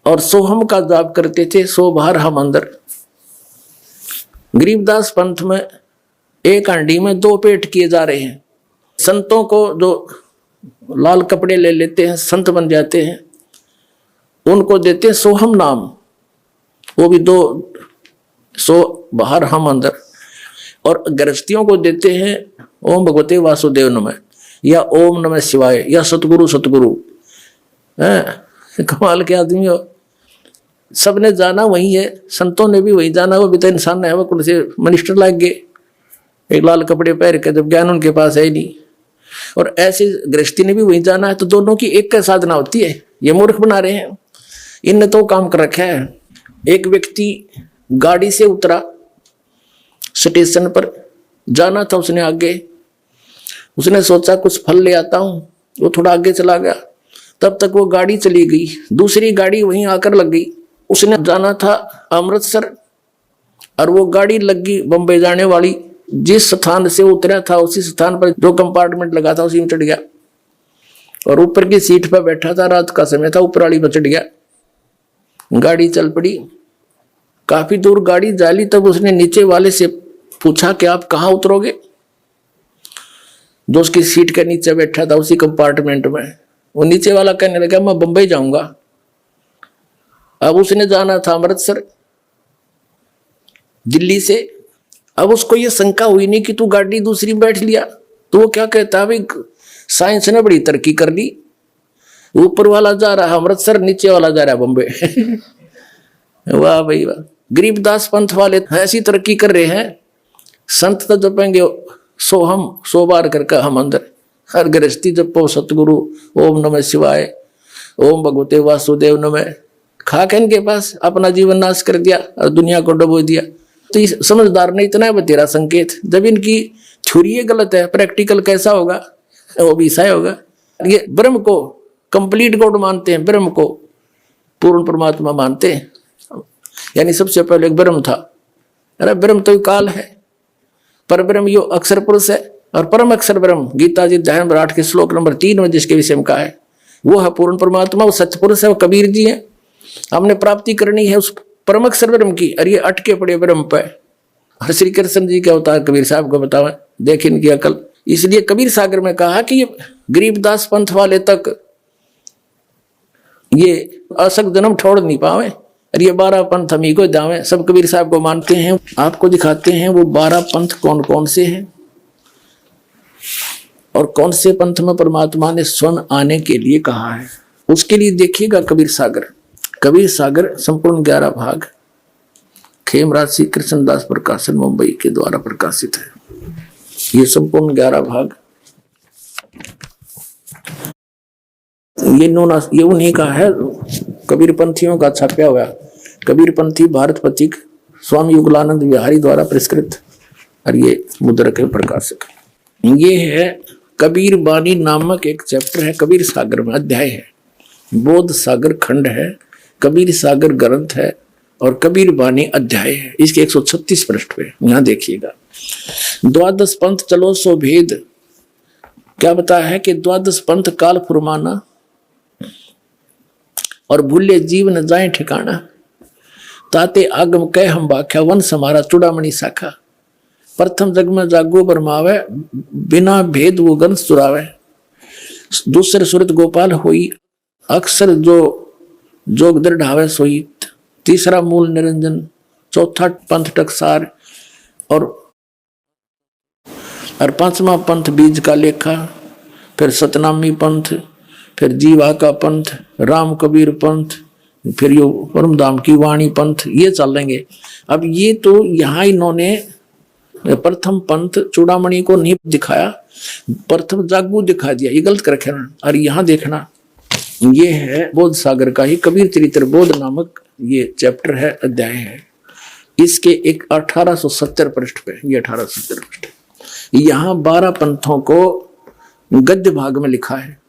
और सोहम का जाप करते थे, सो बाहर हम अंदर। गरीबदास पंथ में एक हांडी में 2 पेट किए जा रहे हैं। संतों को जो लाल कपड़े ले लेते हैं, संत बन जाते हैं, उनको देते हैं सोहम नाम, वो भी 2 सो बाहर हम अंदर। और गृहस्थियों को देते हैं ओम भगवते वासुदेव नमः, या ओम नमः शिवाय, या सतगुरु सतगुरु। कमाल के आदमी हो। सबने जाना वही है, संतों ने भी वही जाना। वो भी तो इंसान है, वो कौन से मिनिस्टर लग गए एक लाल कपड़े पहन के, जब ज्ञान उनके पास है ही नहीं। और ऐसे गृहस्थी ने भी वही जाना है। तो दोनों की एक का साधना होती है। ये मूर्ख बना रहे हैं, इनने तो काम कर रखा है। एक व्यक्ति गाड़ी से उतरा, स्टेशन पर जाना था उसने आगे। उसने सोचा कुछ फल ले आता हूं, वो थोड़ा आगे चला गया। तब तक वो गाड़ी चली गई, दूसरी गाड़ी वहीं आकर लग गई। उसने जाना था अमृतसर, और वो गाड़ी लग गई बम्बई जाने वाली। जिस स्थान से उतरा था उसी स्थान पर जो कंपार्टमेंट लगा था उसी में चढ़ गया, और ऊपर की सीट पर बैठा था। रात का समय था, ऊपर वाली पर चढ़ गया। गाड़ी चल पड़ी, काफी दूर गाड़ी जाली। तब उसने नीचे वाले से पूछा कि आप कहाँ उतरोगे? जो उसकी सीट के नीचे बैठा था उसी कंपार्टमेंट में, वो नीचे वाला कहने लगा मैं बंबई जाऊंगा। अब उसने जाना था अमृतसर दिल्ली से। अब उसको ये शंका हुई नहीं कि तू गाड़ी दूसरी बैठ लिया। तो वो क्या कहता है, भाई साइंस ने बड़ी तरक्की कर ली, ऊपर वाला जा रहा है अमृतसर, नीचे वाला जा रहा है बॉम्बे। वाह भाई वाह। गरीबदास पंथ वाले ऐसी तरक्की कर रहे हैं, संत तो जपेंगे 100 हम 100 बार करके हम अंदर, हर गृहस्थी जपो सतगुरु ओम नमः शिवाय, ओम भगवते वासुदेव नमः। खा के इनके पास अपना जीवन नाश कर दिया और दुनिया को डुबो दिया। तो इस समझदार ने इतना है तेरा संकेत, जब इनकी थ्योरी गलत है, प्रैक्टिकल कैसा होगा, वो भी ऐसा होगा। ये ब्रह्म को कंप्लीट गॉड मानते हैं, ब्रह्म को पूर्ण परमात्मा मानते हैं, यानी सबसे पहले एक ब्रह्म था। अरे ब्रह्म तो काल है, पर ब्रह्म यो अक्षर पुरुष है, और परम अक्षर ब्रह्म गीता जी अध्याय नंबर 8 के श्लोक नंबर 3 में जिसके विषय में कहा है, वो है पूर्ण परमात्मा, वो सत्य पुरुष है, वो कबीर जी है। हमने प्राप्ति करनी है उस परम अक्षर ब्रह्म की, और ये अटके पड़े ब्रह्म पे। और श्री कृष्ण जी क्या होता है कबीर साहब को बताओ, देख इनकी अकल। इसलिए कबीर सागर में कहा कि ये गरीबदास पंथ वाले तक ये असक जन्म छोड़ नहीं पावे, और ये 12 पंथ हम ही को जावे। सब कबीर साहब को मानते हैं। आपको दिखाते हैं वो 12 पंथ कौन कौन से हैं, और कौन से पंथ में परमात्मा ने स्वयं आने के लिए कहा है। उसके लिए देखिएगा कबीर सागर। कबीर सागर संपूर्ण 11 भाग खेमराज श्री कृष्णदास प्रकाशन मुंबई के द्वारा प्रकाशित है। ये संपूर्ण 11 भाग ये उन्हीं का है, कबीर पंथियों का छापा हुआ। कबीर पंथी भारत पथिक स्वामी युगलानंद विहारी द्वारा पुरस्कृत, और ये मुद्रक प्रकाशक। ये है कबीर बानी नामक एक चैप्टर है कबीर सागर में, अध्याय है। बोध सागर खंड है, कबीर सागर ग्रंथ है, और कबीर बानी अध्याय है। इसके 136 पृष्ठ पे यहां देखिएगा। 12 पंथ चलो सो भेद, क्या बताया है कि 12 पंथ काल फुरमाना, और भूले जीव न जाए ठिकाना। ताते आगम कह हम बाख्या, वंश हमारा चूड़ामणि शाखा। प्रथम जग में जागो बरमावे, बिना भेद वो गंध चुरावे। दूसरे सुरत गोपाल होई, अक्सर जो जोग दृढ़ावे सोई। तीसरा मूल निरंजन, चौथा पंथ टकसार, और 5वां पंथ बीज का लेखा। फिर सतनामी पंथ, फिर जीवा का पंथ, राम कबीर पंथ, फिर यो परमधाम की वाणी पंथ, ये चलेंगे। अब ये तो यहाँ इन्होंने प्रथम पंथ चूड़ामणि को नहीं दिखाया, प्रथम जागू दिखा दिया, ये गलत कर रखे ना। और यहाँ देखना, ये है बोध सागर का ही कबीर चरित्र बोध नामक ये चैप्टर है, अध्याय है। इसके एक 1870 पृष्ठ पे, ये 1870 पृष्ठ, यहाँ 12 पंथों को गद्य भाग में लिखा है।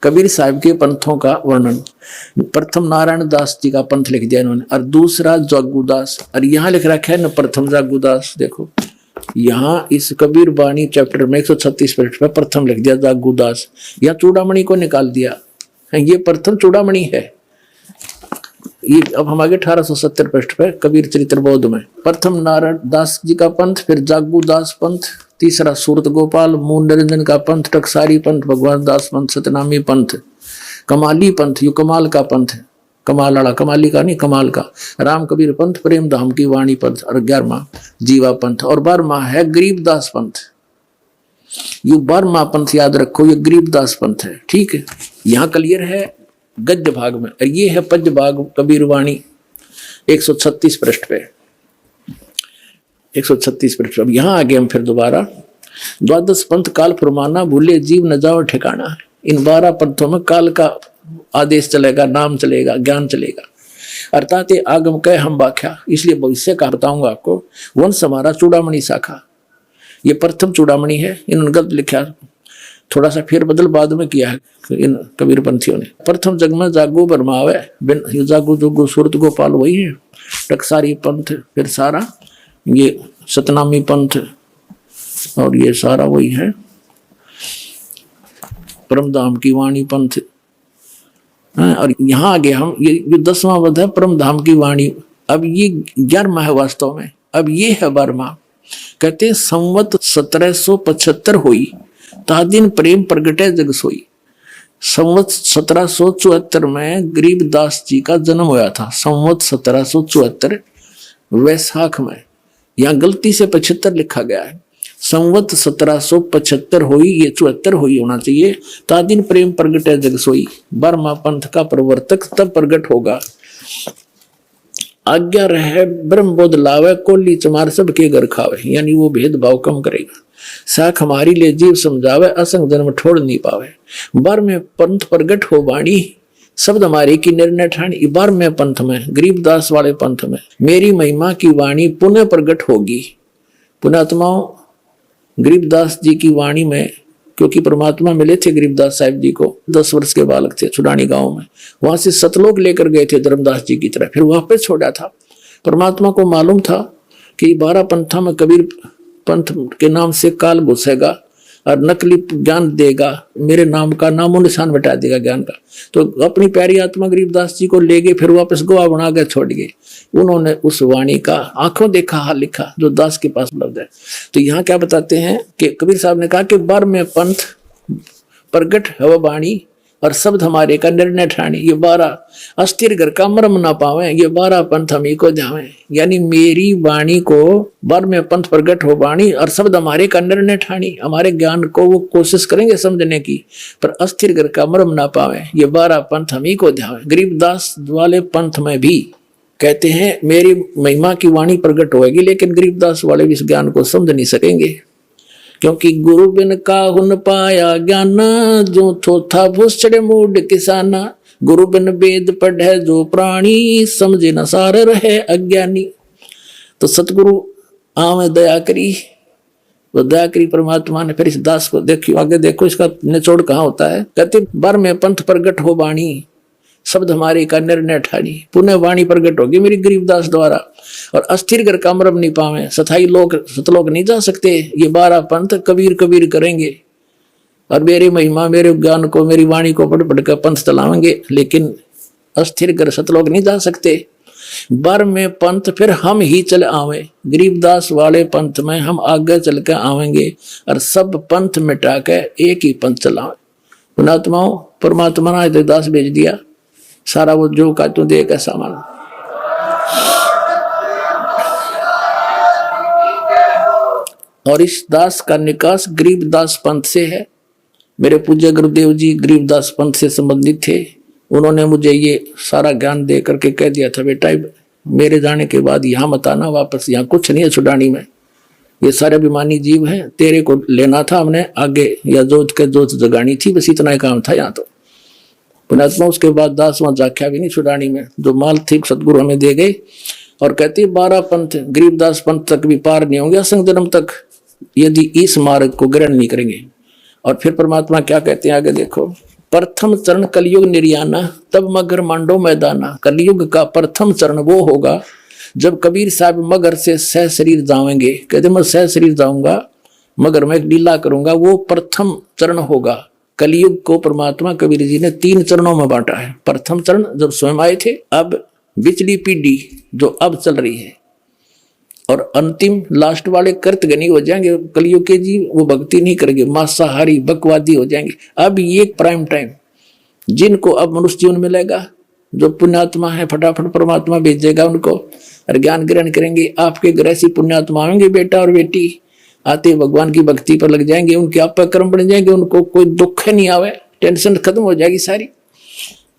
कबीर साहब के पंथों का वर्णन, प्रथम नारायण दास जी का पंथ लिख दिया इन्होंने, और दूसरा जागूदास, और यहाँ लिख रखा है न प्रथम जागूदास। देखो यहाँ इस कबीर बानी चैप्टर में 136 पृष्ठ पे प्रथम लिख दिया जागूदास, या चूड़ामणि को निकाल दिया, ये प्रथम चूड़ामणि है। ये अब हम आगे 1870 पृष्ठ पे कबीर चरित्र बोध में प्रथम नारायण दास जी का पंथ, फिर जागूदास पंथ, तीसरा सूरत गोपाल, मूल निरंजन का पंथ, टकसारी पंथ, भगवान दास पंथ, सतनामी पंथ, कमाली पंथ, यू कमाल का पंथ है, कमाल वाला, कमाली का नहीं कमाल का, राम कबीर पंथ, प्रेम धाम की वाणी पंथ, और 11वां जीवा पंथ, और 12वां है गरीबदास पंथ। यू 12वां पंथ याद रखो, ये गरीबदास पंथ है। ठीक है, यहाँ क्लियर है गद्य भाग में, और ये है पद्य भाग कबीर वाणी 136 पृष्ठ पे, 136 पृष्ठ। अब यहाँ आगे हम फिर दोबारा 12 पंथ काल फरमाना, भूले जीव न जाओ ठिकाना। इन 12 पंथों में काल का आदेश चलेगा, नाम चलेगा, ज्ञान चलेगा, अर्थात आगम कह हम व्याख्या। इसलिए भविष्य का बताऊंगा आपको। वंश हमारा चूड़ामणि शाखा, ये प्रथम चूड़ामणि है, इन्होंने गलत लिखा, थोड़ा सा फेर बदल बाद में किया है इन कबीर पंथियों ने। प्रथम जग में जागो बरमावे, जागो जोगो सूरत गोपाल वही है, टकसारी पंथ, फिर सारा ये सतनामी पंथ, और ये सारा वही है परमधाम की वाणी पंथ। और यहाँ आगे हम ये 10वां पद है परमधाम की वाणी। अब ये 11वां है वास्तव में, अब ये है 12वां। कहते हैं संवत 1775 हुई, तादिन प्रेम प्रगटे जग सोई। संवत 1774 में गरीबदास जी का जन्म हुआ था। संवत 1774 वैशाख में, यहाँ गलती से 75 लिखा गया है। संवत 1775 हुई, ये 74 हुई होना चाहिए। ता दिन प्रेम प्रगट है जग सोई, बर्मा पंथ का प्रवर्तक तब प्रगट होगा। आज्ञा रहे ब्रह्म बोध लावे, कोली चमार सबके घर खावे, यानी वो भेदभाव कम करेगा। साख हमारी ले जीव समझावे, असंग जन्म छोड़ नहीं पावे। बार में पंथ प्रगट हो वाणी, शब्द हमारे की निर्णय ठाणी। बार में पंथ में, गरीबदास वाले पंथ में मेरी महिमा की वाणी पुनः प्रगट होगी। पुणात्माओं, गरीबदास जी की वाणी में, क्योंकि परमात्मा मिले थे गरीबदास साहिब जी को, 10 वर्ष के बालक थे छुड़ानी गांव में, वहां से सतलोक लेकर गए थे धर्मदास जी की तरह, फिर वापस छोड़ा था। परमात्मा को मालूम था कि 12 पंथा में कबीर पंथ के नाम से काल घुसेगा और नकली ज्ञान देगा, मेरे नाम का नामो निशान मिटा देगा ज्ञान का। तो अपनी प्यारी आत्मा गरीबदास जी को ले गए, फिर वापस गोवा बना के छोड़ गए। उन्होंने उस वाणी का आंखों देखा हाल लिखा जो दास के पास उपलब्ध है। तो यहाँ क्या बताते हैं कि कबीर साहब ने कहा कि बार में पंथ प्रगट है वाणी और शब्द हमारे का निर्णय ठाणी। ये 12 अस्थिर घर का मरम ना पावे, ये 12 पंथ हम ही को जावे। यानी मेरी वाणी को बार में पंथ प्रगट हो वाणी और शब्द हमारे का निर्णय ठाणी। हमारे ज्ञान को वो कोशिश करेंगे समझने की, पर अस्थिर घर का मरम ना पावे, ये 12 पंथ हम ही को जावे। गरीबदास वाले पंथ में भी कहते हैं मेरी महिमा की वाणी प्रगट होगी, लेकिन गरीबदास वाले भी इस ज्ञान को समझ नहीं सकेंगे, क्योंकि गुरु बिन काहुन पाया ज्ञाना, जो थोथा भूसड़े मूड किसाना। गुरु बिन वेद पढ़े जो प्राणी, समझे न सार रहे अज्ञानी। तो सतगुरु आम दया करी, वो दया करी परमात्मा ने। फिर इस दास को देखियो, आगे देखो इसका निचोड़ कहाँ होता है। कहते बार में पंथ प्रगट हो वाणी, शब्द हमारे का निर्णय ठानी। पुनः वाणी प्रगट होगी मेरी गरीबदास द्वारा, और अस्थिर घर का मरम नहीं पावे, सथाई लोग सतलोक नहीं जा सकते। ये 12 पंथ कबीर कबीर करेंगे और मेरी महिमा मेरे ज्ञान को मेरी वाणी को पढ़ पढ़ कर पंथ चलावेंगे, लेकिन अस्थिर घर सतलोक नहीं जा सकते। बर में पंथ फिर हम ही चले आवे, गरीबदास वाले पंथ में हम आगे चल के आवेंगे और सब पंथ मिटा के एक ही पंथ चलावे। पुणात्माओं, परमात्मा ने दास भेज दिया, सारा वो जो का तू दे का सामान। और इस दास का निकास गरीबदास पंथ से है। मेरे पूज्य गुरुदेव जी गरीबदास पंथ से संबंधित थे। उन्होंने मुझे ये सारा ज्ञान दे करके कह दिया था, बेटा मेरे जाने के बाद यहाँ मत आना वापस, यहाँ कुछ नहीं है छुड़ानी में, ये सारे अभिमानी जीव हैं, तेरे को लेना था हमने आगे, या जोत के जोत जगानी थी, बस इतना ही काम था यहाँ। तो पुणात्मा उसके बाद दास वहां जाख्या भी नहीं छुड़ानी में, जो माल थी सदगुरु हमें दे गए। और कहती 12 पंथ गरीबदास पंथ तक भी पार नहीं होंगे असंग जन्म तक, यदि इस मार्ग को ग्रहण नहीं करेंगे। और फिर परमात्मा क्या कहते हैं आगे देखो, प्रथम चरण कलयुग निर्याना, तब मगर मांडो मैदाना। कलयुग का प्रथम चरण वो होगा जब कबीर साहब मगर से सह शरीर जाएंगे। कहते मैं सह शरीर जाऊंगा, मगर मैं लीला करूंगा, वो प्रथम चरण होगा। कलयुग को परमात्मा कबीर जी ने 3 चरणों में बांटा है। प्रथम चरण जब स्वयं आए थे, अब बिचली पीढ़ी जो अब चल रही है, और अंतिम लास्ट वाले कर्तगनी हो जाएंगे कलयुग के जीव, वो भक्ति नहीं करेंगे, मांसाहारी बकवादी हो जाएंगे। अब ये प्राइम टाइम जिनको अब मनुष्य जीवन मिलेगा, जो पुण्यात्मा है फटाफट परमात्मा भेजेगा उनको और ज्ञान ग्रहण करेंगे। आपके घर ऐसी पुण्यात्मा आएंगे बेटा और बेटी, आते भगवान की भक्ति पर लग जाएंगे, उनके आप पर कर्म बन जाएंगे, उनको कोई दुख नहीं आवे, टेंशन खत्म हो जाएगी सारी।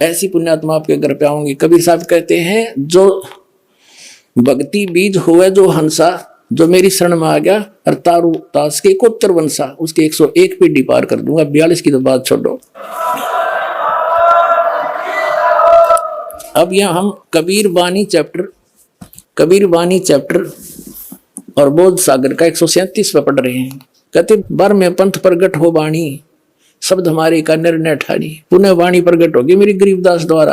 ऐसी पुण्यात्मा आपके घर पे आऊंगी। कबीर साहब कहते हैं जो भक्ति बीज हुए जो हंसा, जो मेरी शरण में आ गया और तारू तास के 71 वंशा, उसके 101 पीढ़ी पार कर दूंगा। 42 की तो बात छोड़ो। अब यहाँ हम कबीर बानी चैप्टर और बोध सागर का 137 पे पढ़ रहे हैं। कहते बर में पंथ प्रगट हो वाणी, शब्द हमारे का निर्णय ठानी। पुनः वाणी प्रगट होगी मेरी गरीबदास द्वारा,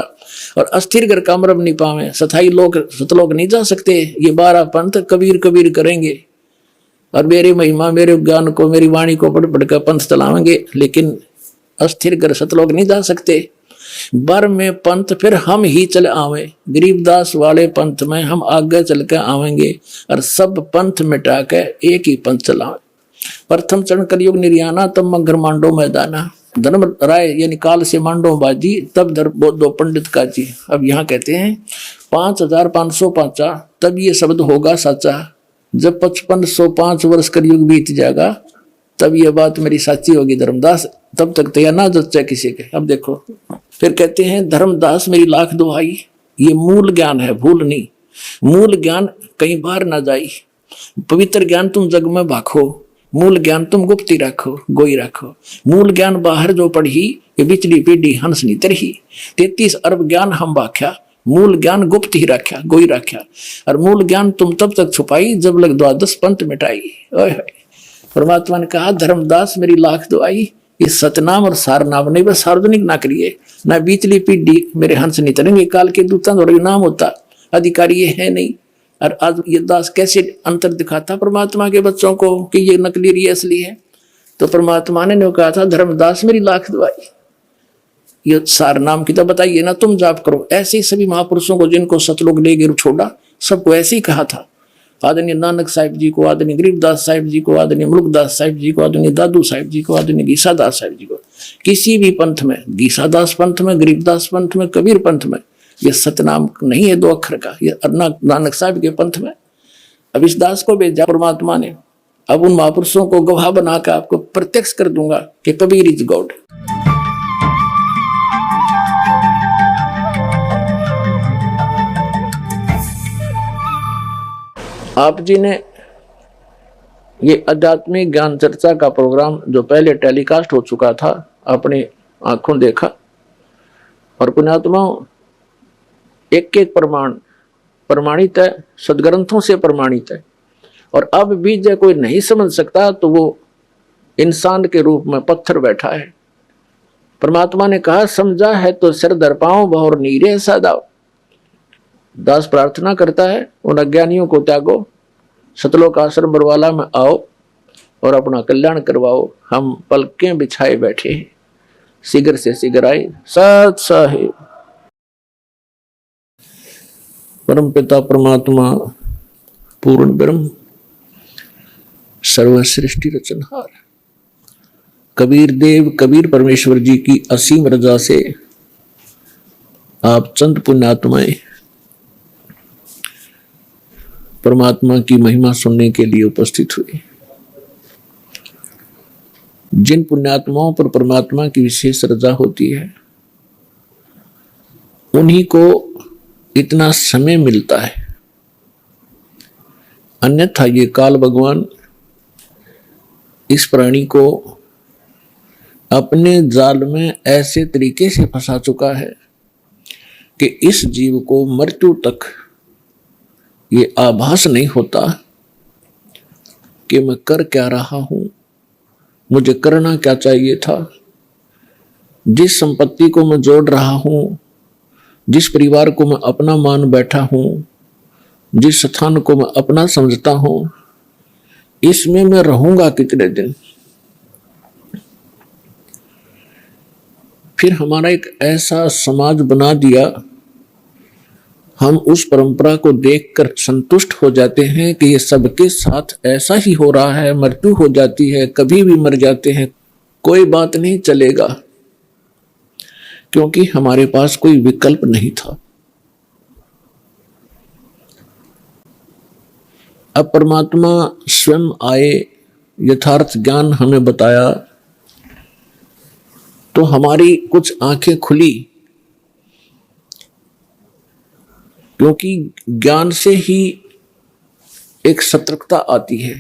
और अस्थिर घर का मरम नहीं पावे, सथाई लोग सतलोक नहीं जा सकते। ये 12 पंथ कबीर कबीर करेंगे और मेरी महिमा मेरे ज्ञान को मेरी वाणी को पढ़ पढ़ कर पंथ चलावेंगे, लेकिन अस्थिर घर सतलोक नहीं जा सकते। बर में पंथ फिर हम ही चले आवे, गरीबदास वाले पंथ में हम आगे चल के आवेंगे और सब पंथ मिटा के एक ही पंथ चलावे। प्रथम चरण कलयुग निर्याना, तब मगर मांडो मैदाना। धर्म राय यानी काल से मांडो बाजी, तब धर दो पंडित का जी। अब यहाँ कहते हैं 5505, तब ये शब्द होगा सच्चा, जब 5505 वर्ष कलयुग बीत जाएगा तब यह बात मेरी साची होगी धर्मदास, तब तक तो यह ना जच्चा किसी के। अब देखो फिर कहते हैं धर्मदास मेरी लाख दुहाई, ये मूल ज्ञान है, भूल नहीं। मूल ज्ञान कहीं बाहर ना जाई, पवित्र ज्ञान तुम जग में भाखो, मूल ज्ञान तुम गुप्ती रखो, गोई रखो। मूल ज्ञान बाहर जो पढ़ी ये बिचली पीढ़ी हंस नी तरही। 33 अरब ज्ञान हम भाख्या, मूल ज्ञान गुप्त ही रखा, गोई रखा। और मूल ज्ञान तुम तब तक छुपाई जब लग द्वादश पंथ मिटाई। ओए परमात्मा ने कहा धर्मदास मेरी लाख दुआई, ये सतनाम और सारनाम नहीं, बस सार्वजनिक ना करिए, ना बीचली पीढ़ी मेरे हंस नहीं तरेंगे। काल के दूता नाम होता, अधिकारी ये है नहीं। और आज ये दास कैसे अंतर दिखाता परमात्मा के बच्चों को कि ये नकली ये असली है। तो परमात्मा ने कहा था धर्मदास मेरी लाख दुआई, ये सार नाम की तो बताइए ना, तुम जाप करो। ऐसे ही सभी महापुरुषों को जिनको सतलोक ले गिर छोड़ा, सबको ऐसे ही कहा था। आदरणीय नानक साहिब जी को, आदरणीय गरीबदास साहिब जी को, आदरणीय मुल्कदास साहिब जी को, आदरणीय दादू साहिब जी को, आदरणीय गीसादास साहिब जी को। किसी भी पंथ में, गीसादास पंथ में, गरीबदास पंथ में, कबीर पंथ में ये सतनाम नहीं है 2 अक्षर का, ये नानक साहिब के पंथ में। अब इस दास को भेजा परमात्मा ने, अब उन महापुरुषों को गवाह बनाकर आपको प्रत्यक्ष कर दूंगा कि कबीर इज गॉड। आप जी ने ये आध्यात्मिक ज्ञान चर्चा का प्रोग्राम जो पहले टेलीकास्ट हो चुका था अपनी आंखों देखा, और पुण्यात्माओं एक एक प्रमाणित है, सदग्रंथों से प्रमाणित है। और अब भी जो कोई नहीं समझ सकता तो वो इंसान के रूप में पत्थर बैठा है। परमात्मा ने कहा समझा है तो सिर धर पाओ बहुर नीरे सदाओ। दास प्रार्थना करता है उन अज्ञानियों को त्यागो, सतलोक आश्रम बरवाला में आओ और अपना कल्याण करवाओ। हम पलकें बिछाए बैठे हैं, शीघ्र से शीघ्र आए। सत साहिब परम पिता परमात्मा पूर्ण ब्रह्म सर्व सृष्टि रचनहार कबीर देव कबीर परमेश्वर जी की असीम रजा से आप चंद पुण्यात्माएं परमात्मा की महिमा सुनने के लिए उपस्थित हुए। जिन पुण्यात्माओं पर परमात्मा की विशेष रजा होती है उन्हीं को इतना समय मिलता है, अन्यथा ये काल भगवान इस प्राणी को अपने जाल में ऐसे तरीके से फंसा चुका है कि इस जीव को मृत्यु तक ये आभास नहीं होता कि मैं कर क्या रहा हूं, मुझे करना क्या चाहिए था। जिस संपत्ति को मैं जोड़ रहा हूं, जिस परिवार को मैं अपना मान बैठा हूं, जिस स्थान को मैं अपना समझता हूं, इसमें मैं रहूंगा कितने दिन। फिर हमारा एक ऐसा समाज बना दिया, हम उस परंपरा को देखकर संतुष्ट हो जाते हैं कि ये सबके साथ ऐसा ही हो रहा है, मृत्यु हो जाती है, कभी भी मर जाते हैं, कोई बात नहीं चलेगा, क्योंकि हमारे पास कोई विकल्प नहीं था। अब परमात्मा स्वयं आए, यथार्थ ज्ञान हमें बताया, तो हमारी कुछ आंखें खुली, क्योंकि ज्ञान से ही एक सतर्कता आती है,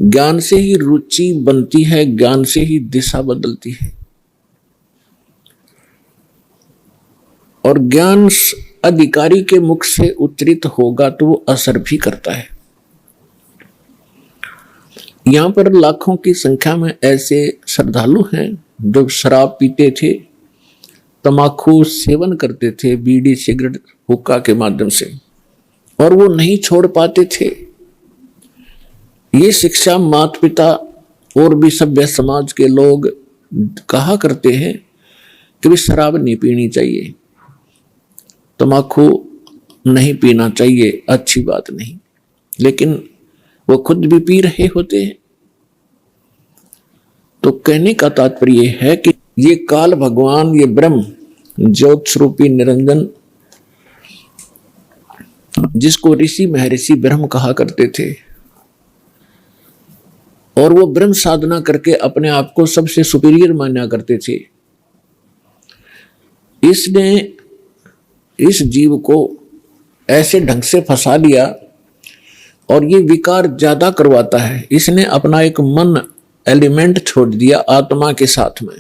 ज्ञान से ही रुचि बनती है, ज्ञान से ही दिशा बदलती है। और ज्ञान अधिकारी के मुख से उच्चरित होगा तो वो असर भी करता है। यहां पर लाखों की संख्या में ऐसे श्रद्धालु हैं जो शराब पीते थे, तमाकू सेवन करते थे, बीड़ी सिगरेट हुक्का के माध्यम से, और वो नहीं छोड़ पाते थे। ये शिक्षा माता पिता और भी सभ्य समाज के लोग कहा करते हैं कि भी शराब नहीं पीनी चाहिए, तमाकू नहीं पीना चाहिए, अच्छी बात नहीं, लेकिन वो खुद भी पी रहे होते हैं। तो कहने का तात्पर्य है कि ये काल भगवान, ये ब्रह्म ज्योत स्वरूपी निरंजन जिसको ऋषि महर्षि ब्रह्म कहा करते थे, और वो ब्रह्म साधना करके अपने आप को सबसे सुपीरियर माना करते थे, इसने इस जीव को ऐसे ढंग से फंसा लिया और ये विकार ज्यादा करवाता है। इसने अपना एक मन एलिमेंट छोड़ दिया आत्मा के साथ में।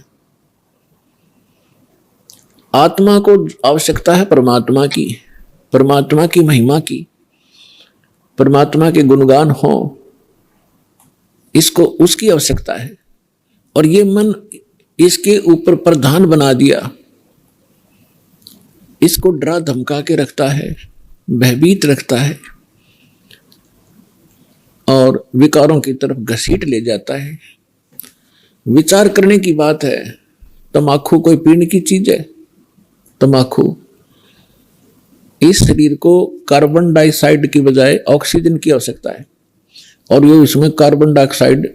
आत्मा को आवश्यकता है परमात्मा की, परमात्मा की महिमा की, परमात्मा के गुणगान हो, इसको उसकी आवश्यकता है। और ये मन इसके ऊपर प्रधान बना दिया, इसको डरा धमका के रखता है, भयभीत रखता है और विकारों की तरफ घसीट ले जाता है। विचार करने की बात है, तमाकू कोई पीने की चीज है? तमाकू इस शरीर को कार्बन डाइऑक्साइड की बजाय ऑक्सीजन की आवश्यकता है, और ये इसमें कार्बन डाइऑक्साइड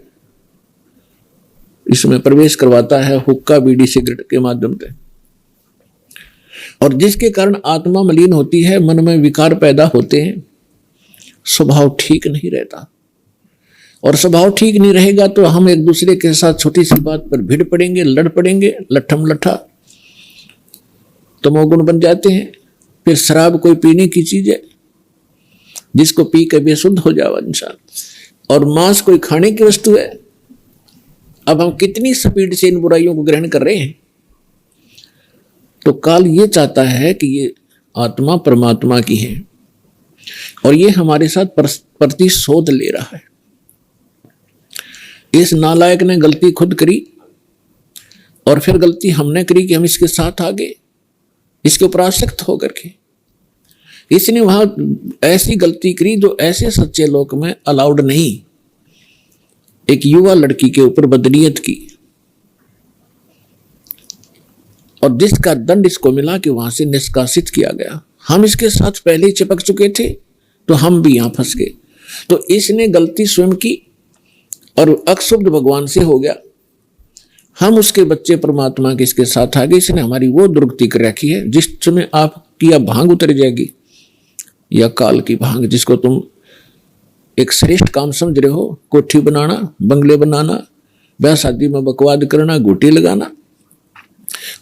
इसमें प्रवेश करवाता है हुक्का बीड़ी सिगरेट के माध्यम से, और जिसके कारण आत्मा मलिन होती है, मन में विकार पैदा होते हैं, स्वभाव ठीक नहीं रहता। और स्वभाव ठीक नहीं रहेगा तो हम एक दूसरे के साथ छोटी सी बात पर भिड़ पड़ेंगे, लड़ पड़ेंगे, लट्ठम लट्ठा, तमोगुण बन जाते हैं। फिर शराब कोई पीने की चीज है जिसको पी के बेसुध हो जावा इंसान, और मांस कोई खाने की वस्तु है। अब हम कितनी स्पीड से इन बुराइयों को ग्रहण कर रहे हैं। तो काल ये चाहता है कि ये आत्मा परमात्मा की है और ये हमारे साथ प्रतिशोध ले रहा है। इस नालायक ने गलती खुद करी और फिर गलती हमने करी कि हम इसके साथ आ गए, इसके ऊपर आसक्त होकर के। इसने वहां ऐसी गलती करी जो ऐसे सच्चे लोक में अलाउड नहीं। एक युवा लड़की के ऊपर बदनीयत की और जिसका दंड इसको मिला कि वहां से निष्कासित किया गया। हम इसके साथ पहले ही चिपक चुके थे तो हम भी यहां फंस गए। तो इसने गलती स्वयं की और अक्षुब्ध भगवान से हो गया। हम उसके बच्चे परमात्मा के इसके साथ आ गए। इसने हमारी वो दुर्गति कर रखी है जिस समय आपकी या भांग उतर जाएगी, या काल की भांग, जिसको तुम एक श्रेष्ठ काम समझ रहे हो, कोठी बनाना, बंगले बनाना, ब्याह शादी में बकवाद करना, गोटी लगाना।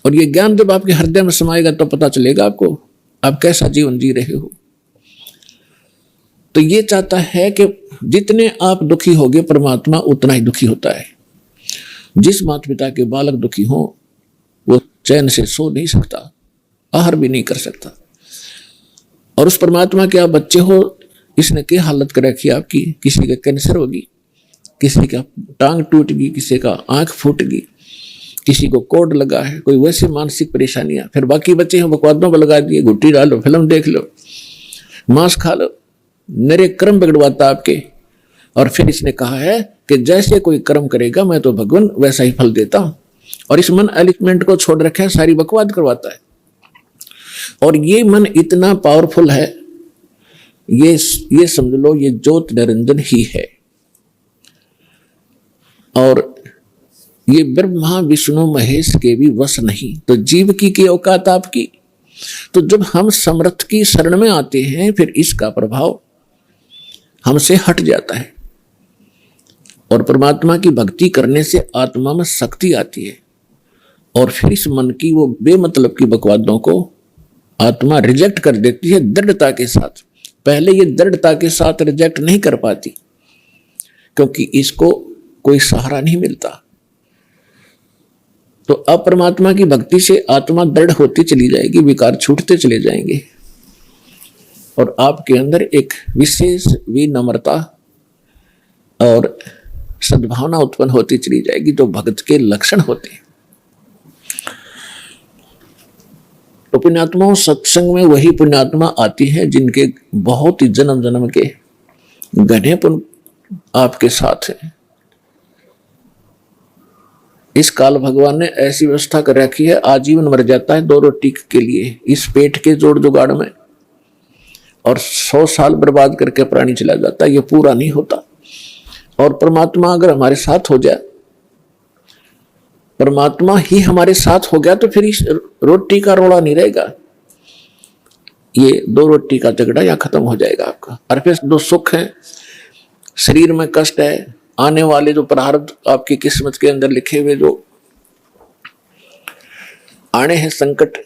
और ये ज्ञान जब आपके हृदय में समाएगा तो पता चलेगा आपको आप कैसा जीवन जी रहे हो। तो ये चाहता है कि जितने आप दुखी होगे परमात्मा उतना ही दुखी होता है। जिस माता पिता के बालक दुखी हो वो चैन से सो नहीं सकता, आहार भी नहीं कर सकता। और उस परमात्मा के आप बच्चे हो, इसने क्या हालत कर रखी आपकी। किसी का कैंसर होगी, किसी का टांग टूट गई, किसी का आंख फूट गई, किसी को कोड लगा है, कोई वैसे मानसिक परेशानियां। फिर बाकी बच्चे हैं बकवादों पर लगा दिए, घुट्टी डालो, फिल्म देख लो, मांस खा लो, मेरे कर्म बिगड़वाता आपके। और फिर इसने कहा है कि जैसे कोई कर्म करेगा मैं तो भगवान वैसा ही फल देता हूं। और इस मन एलिमेंट को छोड़ रखा है, सारी बकवाद करवाता है। और ये मन इतना पावरफुल है, ये समझ लो ये ज्योत निरंजन ही है। और ये ब्रह्मा विष्णु महेश के भी वश नहीं। तो जीव की औकात आपकी। तो जब हम समर्थ की शरण में आते हैं फिर इसका प्रभाव हमसे हट जाता है और परमात्मा की भक्ति करने से आत्मा में शक्ति आती है। और फिर इस मन की वो बेमतलब की बकवादों को आत्मा रिजेक्ट कर देती है दृढ़ता के साथ। पहले ये दृढ़ता के साथ रिजेक्ट नहीं कर पाती क्योंकि इसको कोई सहारा नहीं मिलता। तो अब परमात्मा की भक्ति से आत्मा दृढ़ होती चली जाएगी, विकार छूटते चले जाएंगे और आपके अंदर एक विशेष विनम्रता और सद्भावना उत्पन्न होती चली जाएगी जो भक्त के लक्षण होते हैं। तो पुण्यात्माओं, सत्संग में वही पुण्यात्मा आती है जिनके बहुत ही जन्म जन्म के घने पुण्य आपके साथ है। इस काल भगवान ने ऐसी व्यवस्था कर रखी है, आजीवन मर जाता है 2 रोटी के लिए इस पेट के जोड़ जुगाड़ में, और 100 साल बर्बाद करके प्राणी चला जाता है, ये पूरा नहीं होता। और परमात्मा अगर हमारे साथ हो जाए, परमात्मा ही हमारे साथ हो गया तो फिर इस रोटी का रोड़ा नहीं रहेगा। ये दो रोटी का झगड़ा यहाँ खत्म हो जाएगा आपका। और फिर जो सुख है, शरीर में कष्ट है, आने वाले जो प्रारब्ध आपकी किस्मत के अंदर लिखे हुए जो आने हैं संकट,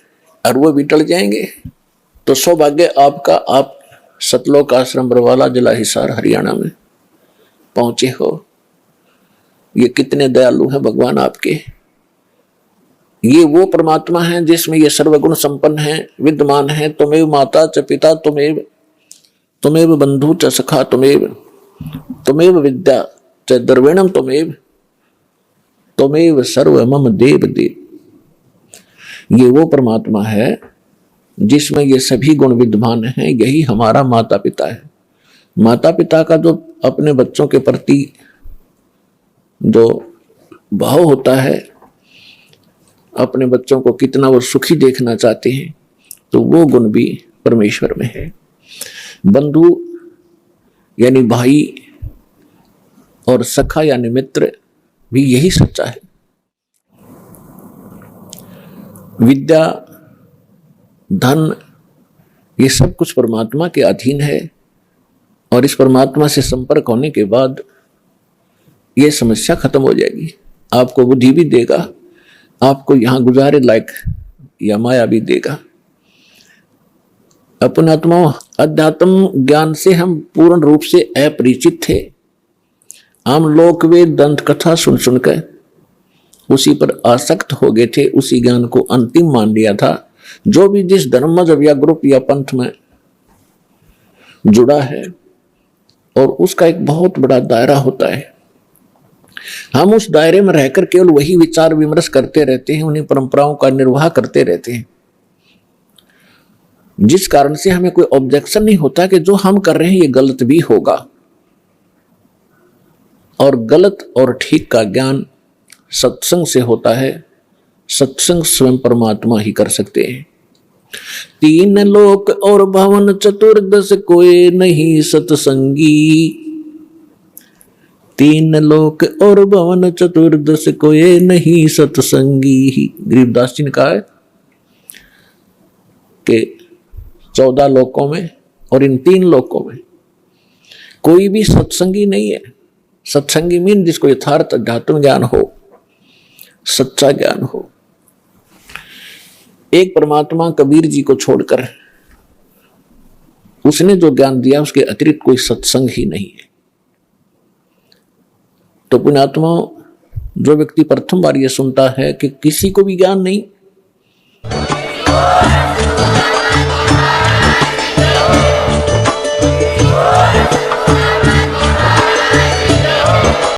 और वो भी टल जाएंगे। तो सौभाग्य आपका, आप सतलोक आश्रम बरवाला जिला हिसार हरियाणा में पहुंचे हो। ये कितने दयालु हैं भगवान आपके। ये वो परमात्मा है जिसमें ये सर्वगुण संपन्न है, विद्यमान है। तुमेव माता च पिता तुमेव बंधु च सखा तुमेव विद्या च द्रविणम तुमेव सर्व मम देव देव। ये वो परमात्मा है जिसमें ये सभी गुण विद्यमान हैं। यही हमारा माता पिता है। माता पिता का जो अपने बच्चों के प्रति जो भाव होता है, अपने बच्चों को कितना वो सुखी देखना चाहते हैं, तो वो गुण भी परमेश्वर में है। बंधु यानी भाई और सखा यानी मित्र भी यही सच्चा है। विद्या, धन, ये सब कुछ परमात्मा के अधीन है। और इस परमात्मा से संपर्क होने के बाद ये समस्या खत्म हो जाएगी। आपको बुद्धि भी देगा, आपको यहां गुजारे लायक या माया भी देगा। अपने आत्मा अध्यात्म ज्ञान से हम पूर्ण रूप से अपरिचित थे। हम लोक वेद दंत कथा सुन सुनकर उसी पर आसक्त हो गए थे, उसी ज्ञान को अंतिम मान लिया था। जो भी जिस धर्म मजहब या ग्रुप या पंथ में जुड़ा है, और उसका एक बहुत बड़ा दायरा होता है। हम उस दायरे में रहकर केवल वही विचार विमर्श करते रहते हैं, उन्हीं परंपराओं का निर्वाह करते रहते हैं, जिस कारण से हमें कोई ऑब्जेक्शन नहीं होता कि जो हम कर रहे हैं ये गलत भी होगा। और गलत और ठीक का ज्ञान सत्संग से होता है। सत्संग स्वयं परमात्मा ही कर सकते हैं। तीन लोक और भवन चतुर्दश कोई नहीं सत्संगी। तीन लोक और भवन चतुर्दश कोई नहीं सत्संगी। गरीबदास जी ने कहा है कि 14 लोकों में और इन 3 लोकों में कोई भी सत्संगी नहीं है। सत्संगी मीन जिसको यथार्थ अध्यात्म ज्ञान हो, सच्चा ज्ञान हो। एक परमात्मा कबीर जी को छोड़कर उसने जो ज्ञान दिया उसके अतिरिक्त कोई सत्संग ही नहीं है। तो पुण्यात्मा, जो व्यक्ति प्रथम बार यह सुनता है कि किसी को भी ज्ञान नहीं,